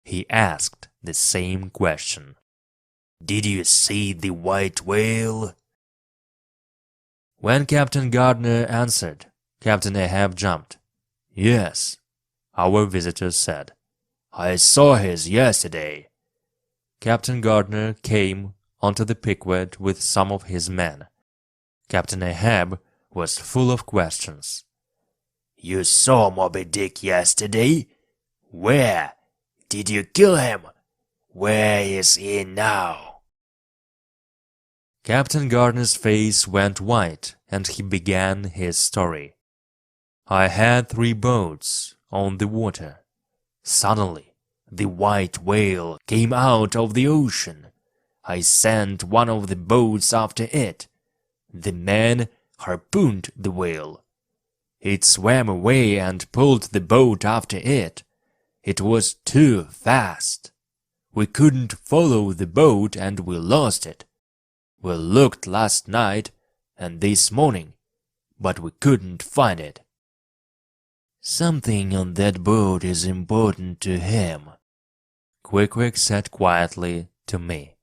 He asked the same question. "Did you see the white whale?" When Captain Gardner answered, Captain Ahab jumped. "Yes," our visitor said. "I saw his yesterday." Captain Gardner came onto the Pequod with some of his men. Captain Ahab was full of questions. "You saw Mobi Dick yesterday? Where? Did you kill him? Where is he now?" Captain Gardner's face went white and he began his story. "I had 3 boats on the water. Suddenly, the white whale came out of the ocean. I sent one of the boats after it. The men harpooned the whale. It swam away and pulled the boat after it. It was too fast. We couldn't follow the boat and we lost it. We looked last night and this morning, but we couldn't find it." "Something on that boat is important to him," Quick said quietly to me.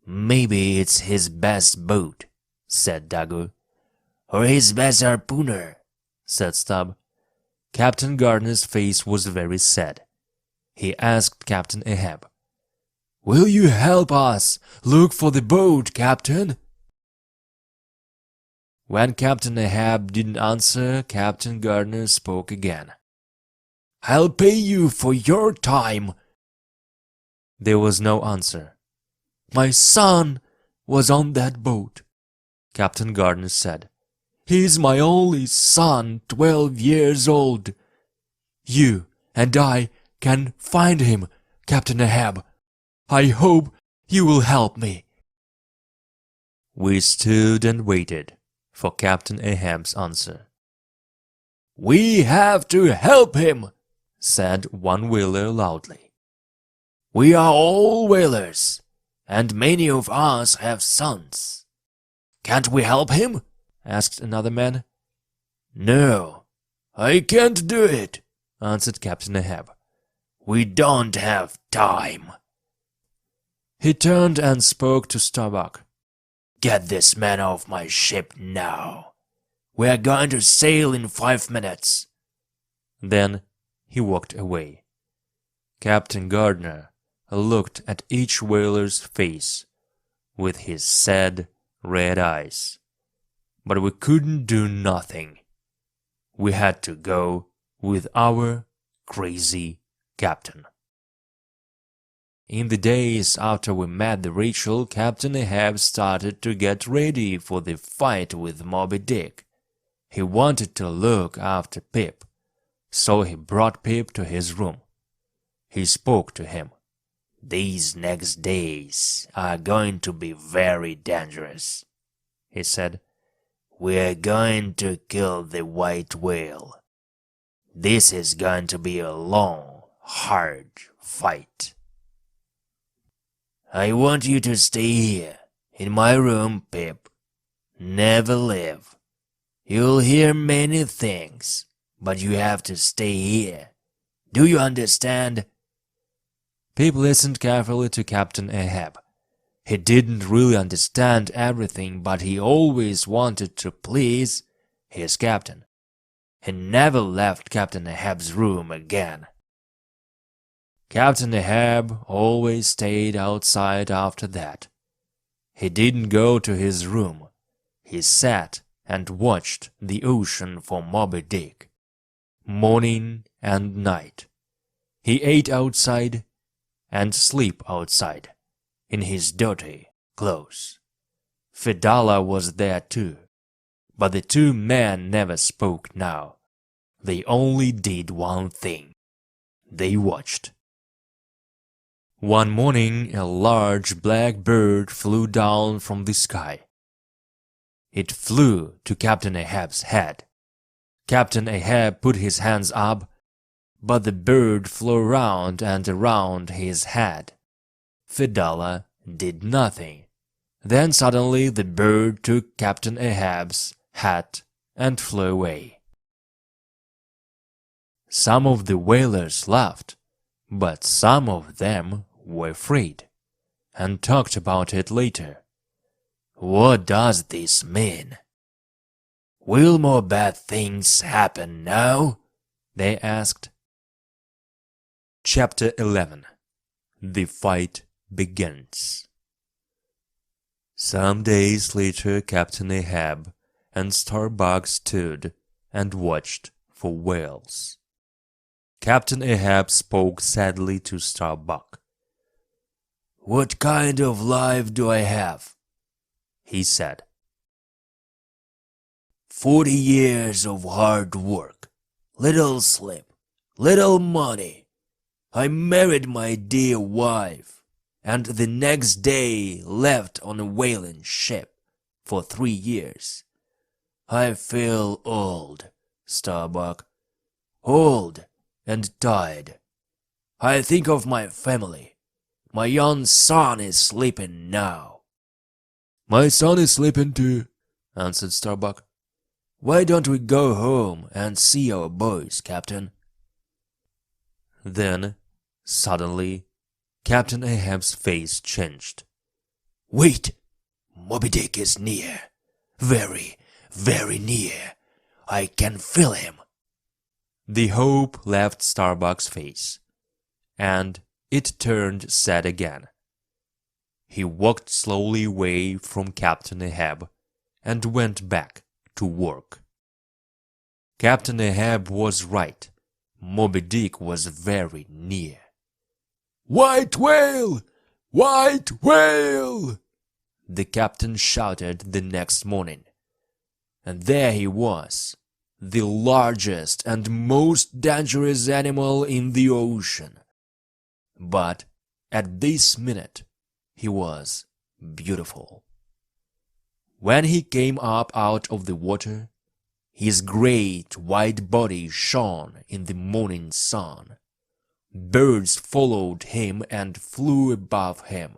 "Maybe it's his best boat," said Dago. "Or his best harpooner," said Stubb. Captain Gardner's face was very sad. He asked Captain Ahab, "Will you help us look for the boat, Captain?" When Captain Ahab didn't answer, Captain Gardner spoke again. "I'll pay you for your time." There was no answer. "My son was on that boat," Captain Gardner said. "He's my only son, 12 years old. You and I can find him, Captain Ahab. I hope you will help me." We stood and waited for Captain Ahab's answer. "We have to help him," said one whaler loudly. "We are all whalers, and many of us have sons. Can't we help him?" asked another man. "No, I can't do it," answered Captain Ahab. "We don't have time." He turned and spoke to Starbuck. "Get this man off my ship now. We are going to sail in 5 minutes." Then he walked away. Captain Gardner looked at each whaler's face with his sad, red eyes. But we couldn't do nothing. We had to go with our crazy captain. In the days after we met the Rachel, Captain Ahab started to get ready for the fight with Moby Dick. He wanted to look after Pip, so he brought Pip to his room. He spoke to him. "These next days are going to be very dangerous," he said. "We're going to kill the white whale. This is going to be a long, hard fight. I want you to stay here, in my room, Pip. Never leave. You'll hear many things, but you have to stay here. Do you understand?" Pip listened carefully to Captain Ahab. He didn't really understand everything, but he always wanted to please his captain. He never left Captain Ahab's room again. Captain Ahab always stayed outside after that. He didn't go to his room. He sat and watched the ocean for Moby Dick, morning and night. He ate outside and slept outside, in his dirty clothes. Fedallah was there too, but the two men never spoke now. They only did one thing. They watched. One morning, a large black bird flew down from the sky. It flew to Captain Ahab's head. Captain Ahab put his hands up, but the bird flew round and around his head. Fedallah did nothing. Then suddenly the bird took Captain Ahab's hat and flew away. Some of the whalers laughed, but some of them were afraid, and talked about it later. "What does this mean? Will more bad things happen now?" they asked. Chapter 11. The Fight Begins. Some days later, Captain Ahab and Starbuck stood and watched for whales. Captain Ahab spoke sadly to Starbuck. "What kind of life do I have?" he said. 40 years of hard work, little sleep, little money. I married my dear wife, and the next day left on a whaling ship for 3 years. I feel old, Starbuck, old and tired. I think of my family. My young son is sleeping now." "My son is sleeping too," answered Starbuck. "Why don't we go home and see our boys, Captain?" Then, suddenly, Captain Ahab's face changed. "Wait! Moby Dick is near. Very, very near. I can feel him." The hope left Starbuck's face, and it turned sad again. He walked slowly away from Captain Ahab and went back to work. Captain Ahab was right. Moby Dick was very near. "White whale! White whale!" the captain shouted the next morning. And there he was, the largest and most dangerous animal in the ocean. But at this minute he was beautiful. When he came up out of the water, his great white body shone in the morning sun. Birds followed him and flew above him.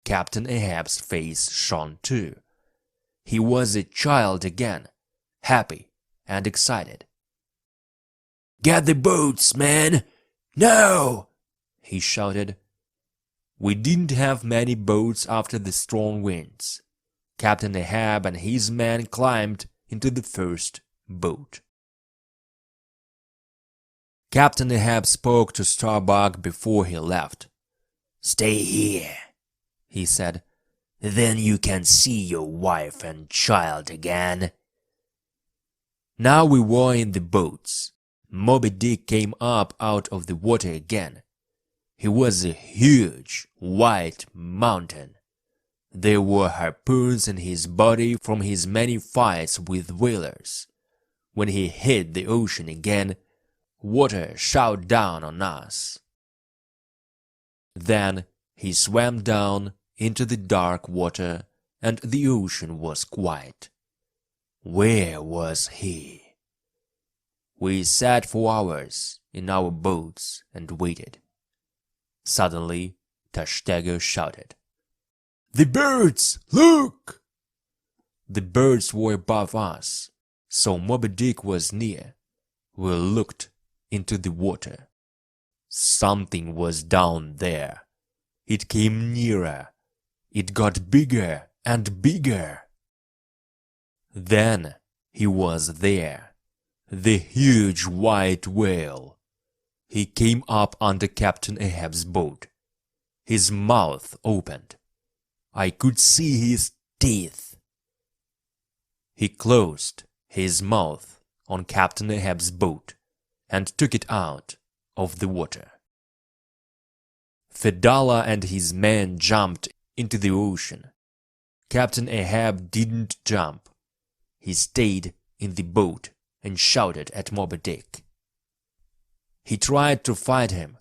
Captain Ahab's face shone too. He was a child again, happy and excited. "Get the boats, man! Now!" he shouted. We didn't have many boats after the strong winds. Captain Ahab and his men climbed into the first boat. Captain Ahab spoke to Starbuck before he left. "Stay here," he said. "Then you can see your wife and child again." Now we were in the boats. Moby Dick came up out of the water again. He was a huge white mountain. There were harpoons in his body from his many fights with whalers. When he hit the ocean again, water showered down on us. Then he swam down into the dark water, and the ocean was quiet. Where was he? We sat for hours in our boats and waited. Suddenly, Tashtego shouted, "The birds! Look!" The birds were above us, so Moby Dick was near. We looked into the water. Something was down there. It came nearer. It got bigger and bigger. Then he was there, the huge white whale. He came up under Captain Ahab's boat. His mouth opened. I could see his teeth. He closed his mouth on Captain Ahab's boat and took it out of the water. Fedallah and his men jumped into the ocean. Captain Ahab didn't jump. He stayed in the boat and shouted at Moby Dick. He tried to fight him,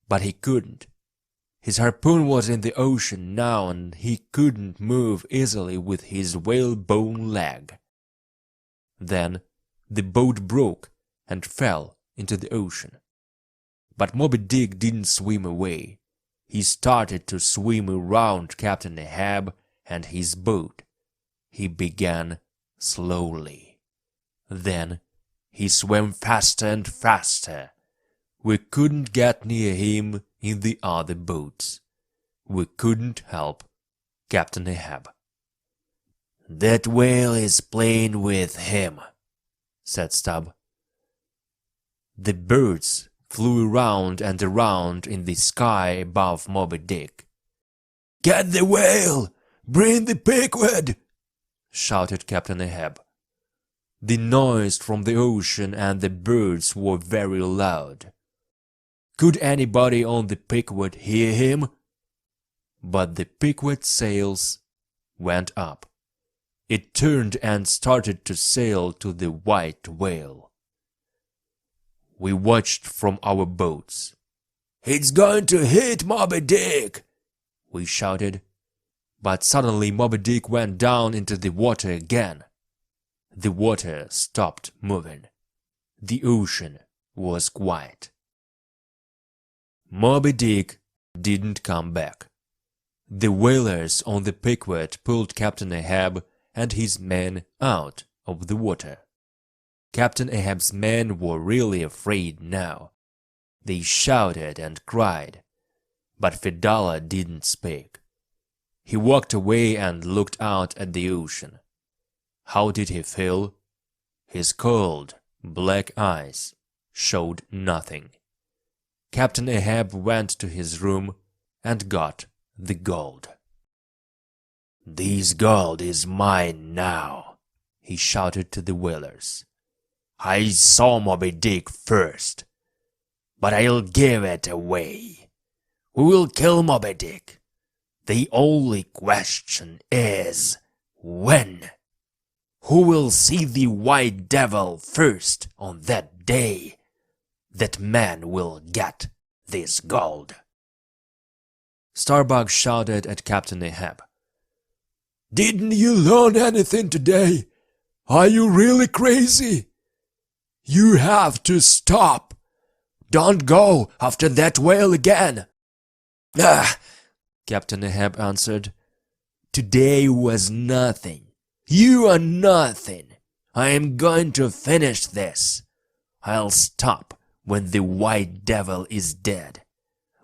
but he couldn't. His harpoon was in the ocean now and he couldn't move easily with his whalebone leg. Then the boat broke and fell into the ocean. But Moby Dick didn't swim away. He started to swim around Captain Ahab and his boat. He began slowly. Then he swam faster and faster. We couldn't get near him in the other boats. We couldn't help Captain Ahab. "That whale is playing with him," said Stubb. The birds flew around and around in the sky above Moby Dick. "Get the whale! Bring the Pequod!" shouted Captain Ahab. The noise from the ocean and the birds were very loud. Could anybody on the Pequod hear him? But the Pequod's sails went up. It turned and started to sail to the white whale. We watched from our boats. "It's going to hit Moby Dick!" we shouted. But suddenly Moby Dick went down into the water again. The water stopped moving. The ocean was quiet. Moby Dick didn't come back. The whalers on the Pequod pulled Captain Ahab and his men out of the water. Captain Ahab's men were really afraid now. They shouted and cried, but Fedallah didn't speak. He walked away and looked out at the ocean. How did he feel? His cold, black eyes showed nothing. Captain Ahab went to his room and got the gold. "This gold is mine now," he shouted to the whalers. "I saw Moby Dick first, but I'll give it away. We will kill Moby Dick. The only question is when." Who will see the white devil first on that day? That man will get this gold. Starbuck shouted at Captain Ahab. Didn't you learn anything today? Are you really crazy? You have to stop. Don't go after that whale again. Ah, Captain Ahab answered. Today was nothing. You are nothing. I am going to finish this. I'll stop when the white devil is dead,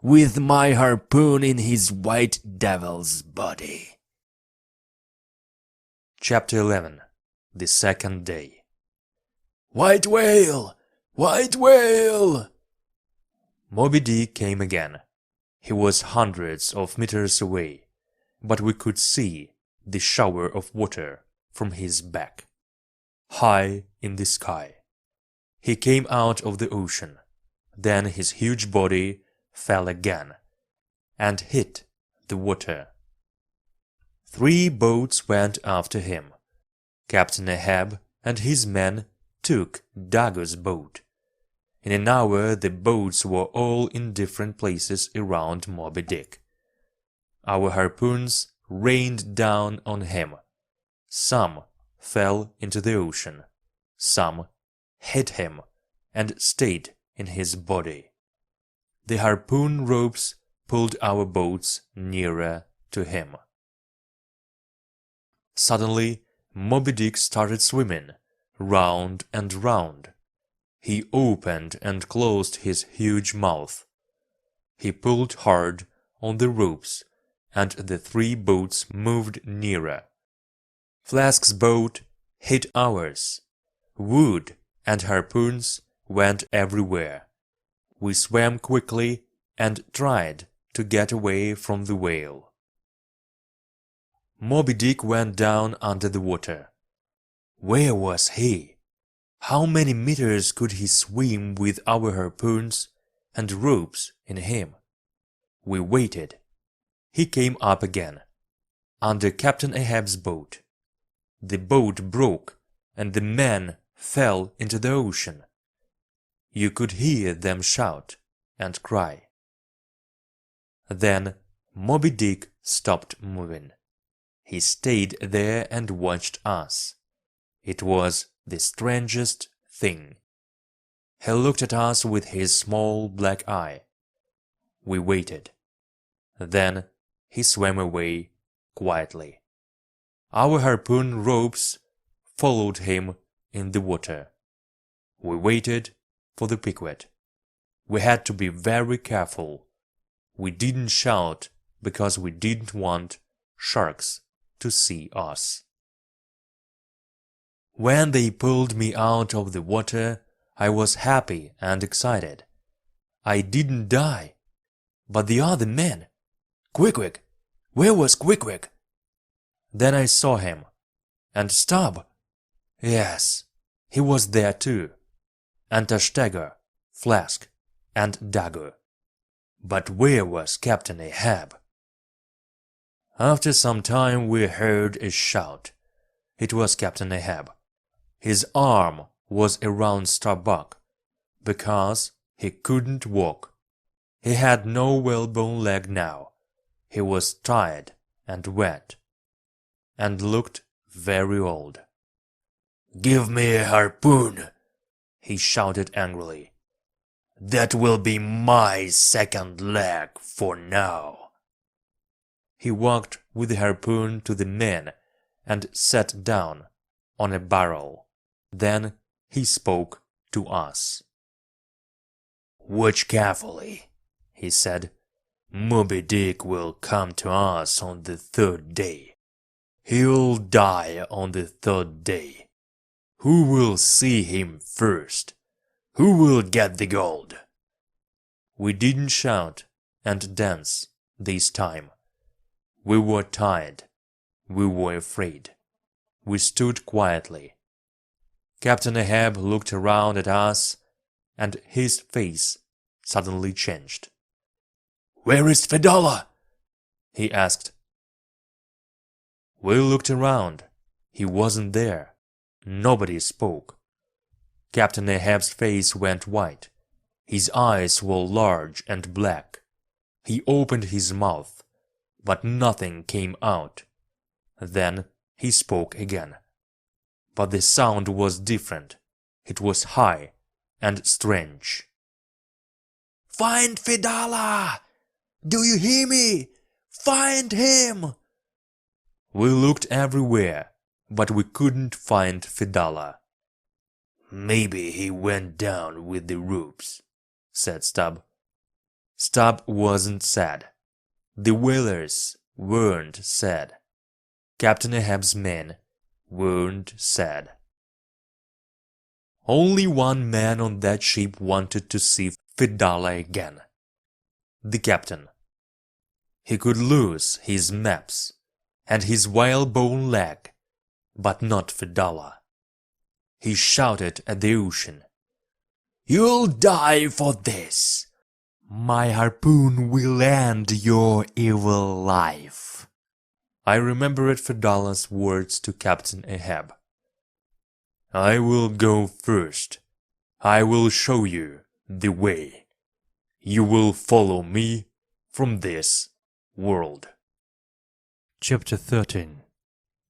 with my harpoon in his white devil's body. Chapter 11. The Second Day. White whale! White whale! Moby Dick came again. He was hundreds of meters away, but we could see the shower of water from his back, high in the sky. He came out of the ocean, then his huge body fell again and hit the water. 3 boats went after him. Captain Ahab and his men took Dago's boat. In an hour the boats were all in different places around Moby Dick. Our harpoons rained down on him. Some fell into the ocean, some hit him and stayed in his body. The harpoon ropes pulled our boats nearer to him. Suddenly, Moby Dick started swimming, round and round. He opened and closed his huge mouth. He pulled hard on the ropes, and the 3 boats moved nearer. Flask's boat hit ours. Wood and harpoons went everywhere. We swam quickly and tried to get away from the whale. Moby Dick went down under the water. Where was he? How many meters could he swim with our harpoons and ropes in him? We waited. He came up again, under Captain Ahab's boat. The boat broke and the men fell into the ocean. You could hear them shout and cry. Then Moby Dick stopped moving. He stayed there and watched us. It was the strangest thing. He looked at us with his small black eye. We waited. Then he swam away quietly. Our harpoon ropes followed him in the water. We waited for the pickwit. We had to be very careful. We didn't shout because we didn't want sharks to see us. When they pulled me out of the water, I was happy and excited. I didn't die. But the other men… Quick-Quick! Where was Quick-Quick? Then I saw him. And Stubb. Yes, he was there too. And Tashtagger, Flask, and Dago. But where was Captain Ahab? After some time we heard a shout. It was Captain Ahab. His arm was around Starbuck, because he couldn't walk. He had no whalebone leg now. He was tired and wet, and looked very old. "Give me a harpoon!" he shouted angrily. "That will be my second leg for now." He walked with the harpoon to the men and sat down on a barrel. Then he spoke to us. "Watch carefully," he said. "Moby Dick will come to us on the 3rd day. He'll die on the 3rd day. Who will see him first? Who will get the gold?" We didn't shout and dance this time. We were tired. We were afraid. We stood quietly. Captain Ahab looked around at us, and his face suddenly changed. "Where is Fedallah?" he asked. We looked around. He wasn't there. Nobody spoke. Captain Ahab's face went white. His eyes were large and black. He opened his mouth, but nothing came out. Then he spoke again. But the sound was different. It was high and strange. "Find Fedallah! Do you hear me? Find him!" We looked everywhere, but we couldn't find Fedallah. "Maybe he went down with the ropes," said Stubb. Stubb wasn't sad. The whalers weren't sad. Captain Ahab's men weren't sad. Only one man on that ship wanted to see Fedallah again. The captain. He could lose his maps and his whalebone leg, but not Fedallah. He shouted at the ocean, "You'll die for this! My harpoon will end your evil life." I remembered Fedallah's words to Captain Ahab. "I will go first. I will show you the way. You will follow me from this world." Chapter 13.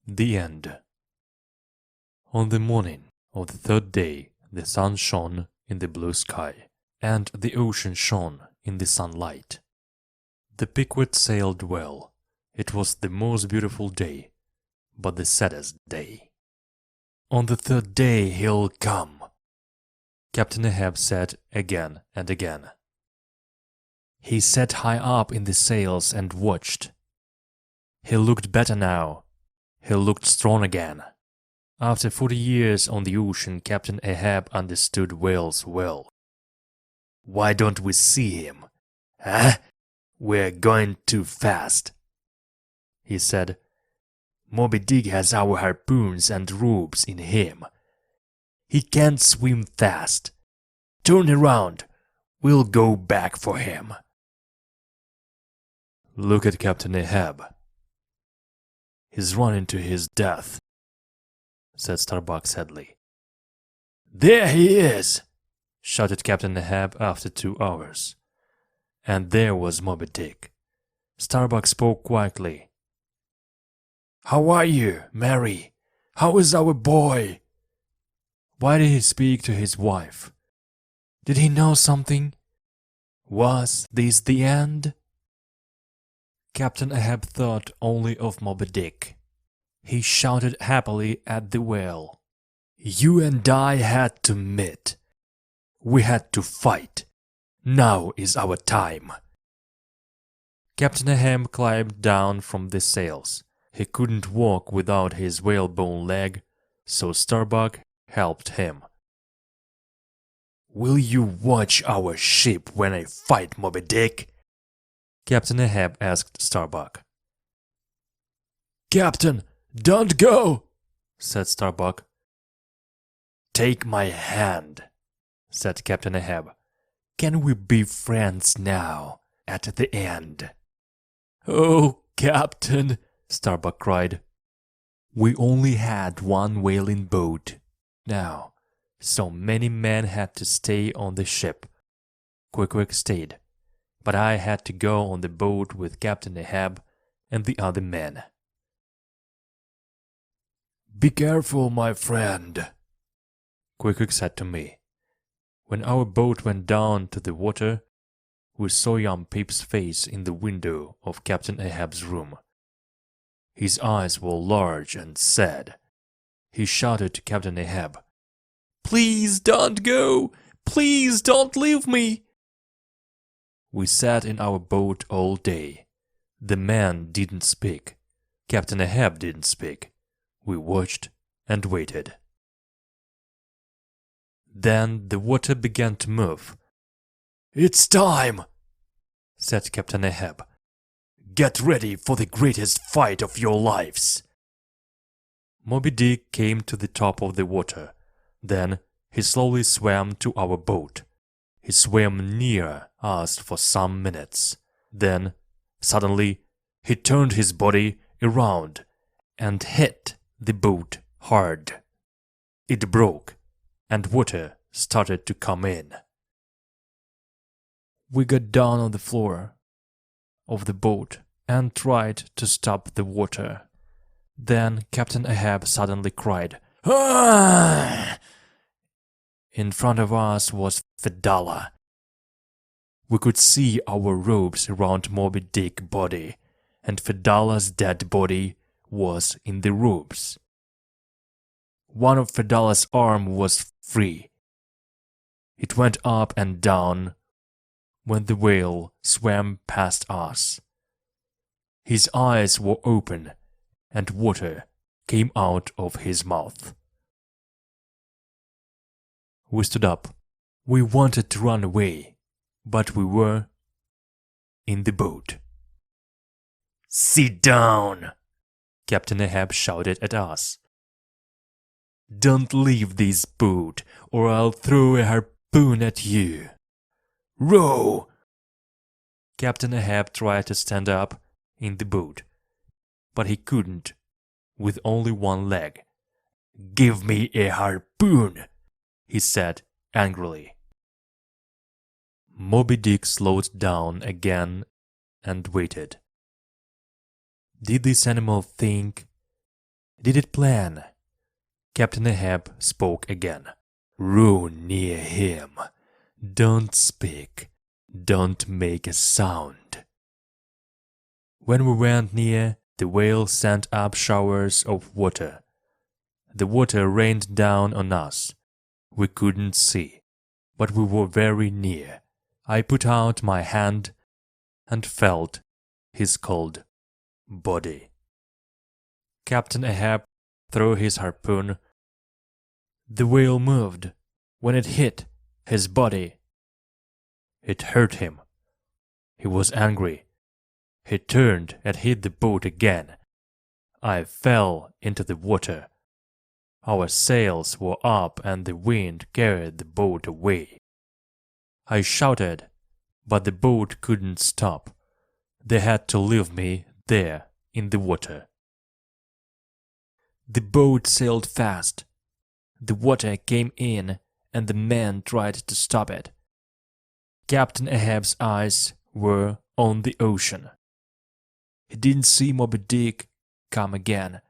The End. On the morning of the third day, the sun shone in the blue sky, and the ocean shone in the sunlight. The Pequod sailed well. It was the most beautiful day, but the saddest day. "On the third day he'll come," Captain Ahab said again and again. He sat high up in the sails and watched. He looked better now. He looked strong again. After 40 years on the ocean, Captain Ahab understood whales well. "Why don't we see him? Huh? We're going too fast," he said. "Mobi Dick has our harpoons and ropes in him. He can't swim fast. Turn around. We'll go back for him." "Look at Captain Ahab. He's running to his death," said Starbuck sadly. "There he is!" shouted Captain Ahab after 2 hours. And there was Mobi Dick. Starbuck spoke quietly. "How are you, Mary? How is our boy?" Why did he speak to his wife? Did he know something? Was this the end? Captain Ahab thought only of Mobi Dick. He shouted happily at the whale. "You and I had to meet. We had to fight. Now is our time." Captain Ahab climbed down from the sails. He couldn't walk without his whalebone leg, so Starbuck helped him. "Will you watch our ship when I fight Mobi Dick?" Captain Ahab asked Starbuck. "Captain, don't go," said Starbuck. "Take my hand," said Captain Ahab. "Can we be friends now, at the end?" "Oh, Captain," Starbuck cried. "We only had one whaling boat now, so many men had to stay on the ship. Quick stayed, but I had to go on the boat with Captain Ahab and the other men." "Be careful, my friend," Quick said to me. When our boat went down to the water, we saw young Pip's face in the window of Captain Ahab's room. His eyes were large and sad. He shouted to Captain Ahab, "Please don't go! Please don't leave me!" We sat in our boat all day. The men didn't speak. Captain Ahab didn't speak. We watched and waited. Then the water began to move. "It's time," said Captain Ahab. "Get ready for the greatest fight of your lives." Mobi Dick came to the top of the water. Then he slowly swam to our boat. He swam near us for some minutes. Then, suddenly, he turned his body around and hit the boat hard. it broke, and water started to come in. We got down on the floor of the boat and tried to stop the water. Then Captain Ahab suddenly cried, "Ah!" In front of us was Fedallah. We could see our ropes around Moby Dick's body, and Fedallah's dead body was in the ropes. One of Fedallah's arms was free. It went up and down when the whale swam past us. His eyes were open, and water came out of his mouth. We stood up. We wanted to run away, but we were in the boat. "Sit down!" Captain Ahab shouted at us. "Don't leave this boat, or I'll throw a harpoon at you. Row!" Captain Ahab tried to stand up in the boat, but he couldn't with only one leg. "Give me a harpoon," he said angrily. Moby Dick slowed down again and waited. Did this animal think? Did it plan? Captain Ahab spoke again. "Row near him. Don't speak. Don't make a sound." When we went near, the whale sent up showers of water. The water rained down on us. We couldn't see, but we were very near. I put out my hand and felt his cold body. Captain Ahab threw his harpoon. The whale moved. When it hit his body, it hurt him. He was angry. He turned and hit the boat again. I fell into the water. Our sails were up and the wind carried the boat away. I shouted, but the boat couldn't stop. They had to leave me there in the water. The boat sailed fast. The water came in and the men tried to stop it. Captain Ahab's eyes were on the ocean. He didn't see Moby Dick come again.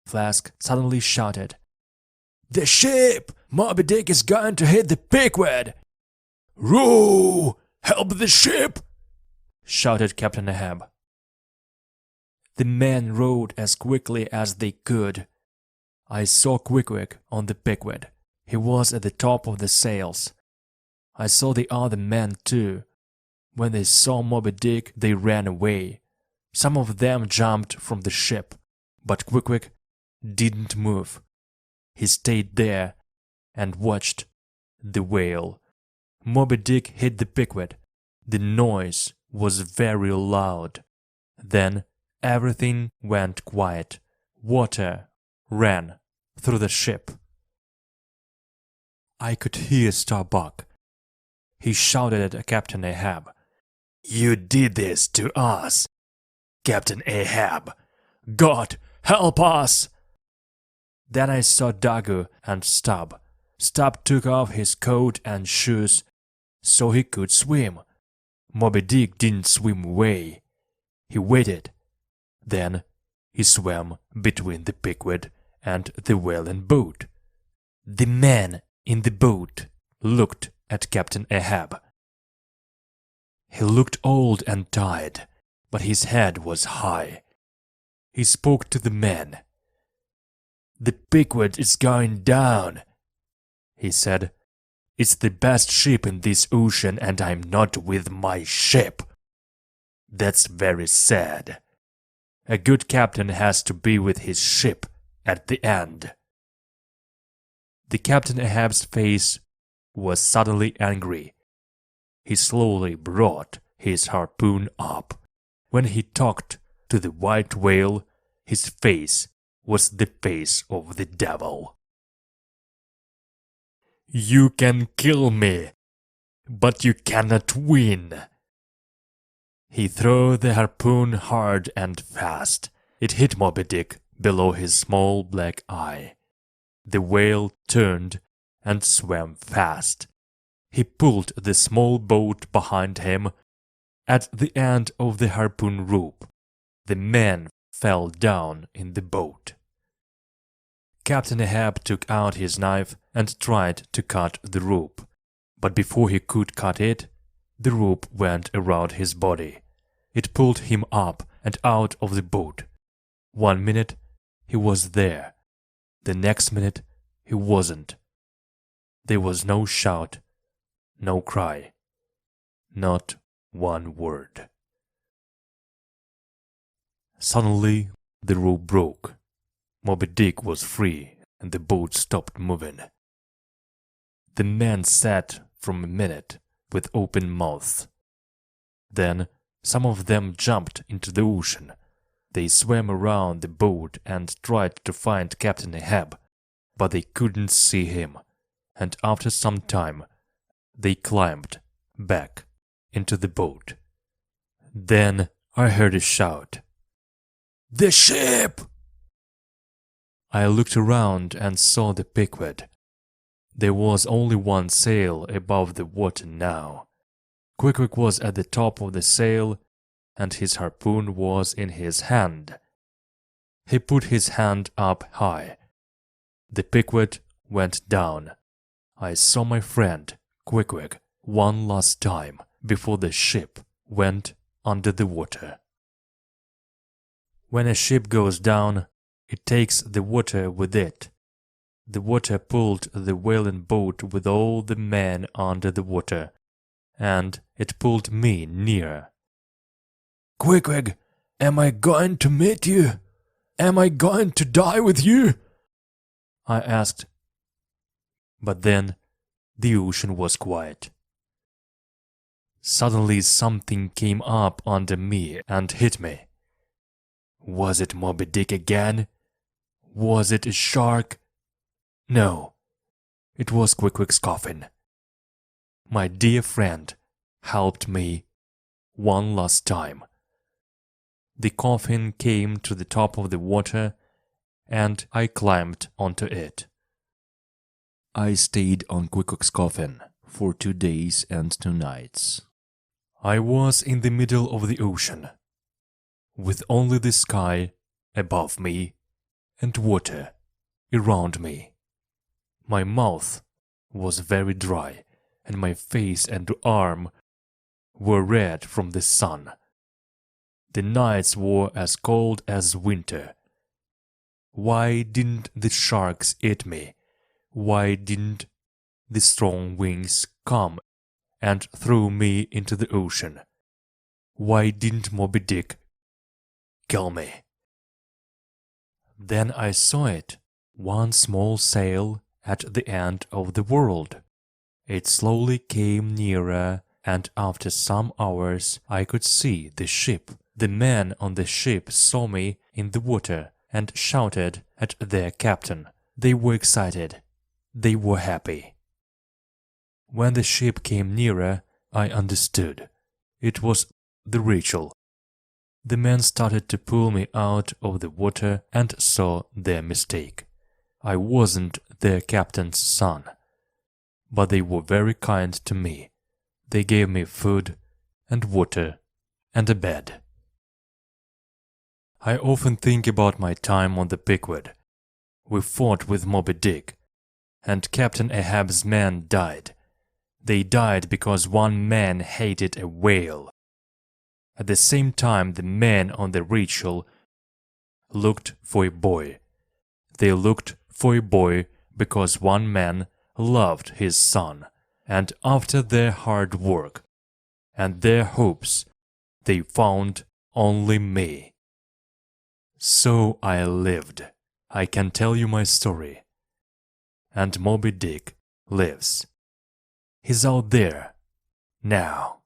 Flask suddenly shouted, "The ship! Moby Dick is going to hit the Pequod!" "Row! Help the ship!" shouted Captain Ahab. The men rowed as quickly as they could. I saw Quick on the Pequod. He was at the top of the sails. I saw the other men too. When they saw Moby Dick, they ran away. Some of them jumped from the ship, but Quick didn't move. He stayed there and watched the whale. Moby Dick hit the Pequod. The noise was very loud. Then everything went quiet. Water ran through the ship. I could hear Starbuck. He shouted at Captain Ahab, "You did this to us, Captain Ahab! God, help us!" Then I saw Dagu and Stubb. Stubb took off his coat and shoes so he could swim. Moby Dick didn't swim away. He waited. Then he swam between the Pequod and the whaling boat. The man in the boat looked at Captain Ahab. He looked old and tired, but his head was high. He spoke to the men. "The Pequod is going down," he said. "It's the best ship in this ocean and I'm not with my ship. That's very sad. A good captain has to be with his ship at the end." The Captain Ahab's face was suddenly angry. He slowly brought his harpoon up. When he talked to the white whale, his face was the face of the devil. "You can kill me, but you cannot win." He threw the harpoon hard and fast. It hit Moby Dick below his small black eye. The whale turned and swam fast. He pulled the small boat behind him. At the end of the harpoon rope, the man fell down in the boat. Captain Ahab took out his knife and tried to cut the rope, but before he could cut it, the rope went around his body. It pulled him up and out of the boat. 1 minute he was there, the next minute he wasn't. There was no shout, no cry, not one word. Suddenly the rope broke. Moby Dick was free and the boat stopped moving. The men sat for a minute with open mouths. Then some of them jumped into the ocean. They swam around the boat and tried to find Captain Ahab, but they couldn't see him, and after some time they climbed back into the boat. Then I heard a shout. "The ship!" I looked around and saw the Pequod. There was only one sail above the water now. Quick was at the top of the sail, and his harpoon was in his hand. He put his hand up high. The Pequod went down. I saw my friend, Quick, one last time before the ship went under the water. When a ship goes down, it takes the water with it. The water pulled the whaling boat with all the men under the water, and it pulled me nearer. Quick, am I going to meet you? Am I going to die with you? I asked. But then the ocean was quiet. Suddenly something came up under me and hit me. Was it Moby Dick again? Was it a shark? No, it was Quick's coffin. My dear friend helped me one last time. The coffin came to the top of the water, and I climbed onto it. I stayed on Quick's coffin for 2 days and 2 nights. I was in the middle of the ocean, with only the sky above me and water around me. My mouth was very dry, and my face and arm were red from the sun. The nights were as cold as winter. Why didn't the sharks eat me? Why didn't the strong winds come and throw me into the ocean? Why didn't Moby Dick kill me? Then I saw it, one small sail at the end of the world. It slowly came nearer, and after some hours I could see the ship. The men on the ship saw me in the water and shouted at their captain. They were excited. They were happy. When the ship came nearer, I understood. It was the Rachel. The men started to pull me out of the water and saw their mistake. I wasn't their captain's son. But they were very kind to me. They gave me food and water and a bed. I often think about my time on the Pequod. We fought with Moby Dick, and Captain Ahab's men died. They died because one man hated a whale. At the same time, the men on the Rachel looked for a boy. They looked for a boy because one man loved his son, and after their hard work and their hopes, they found only me. So I lived. I can tell you my story. And Moby Dick lives. He's out there now.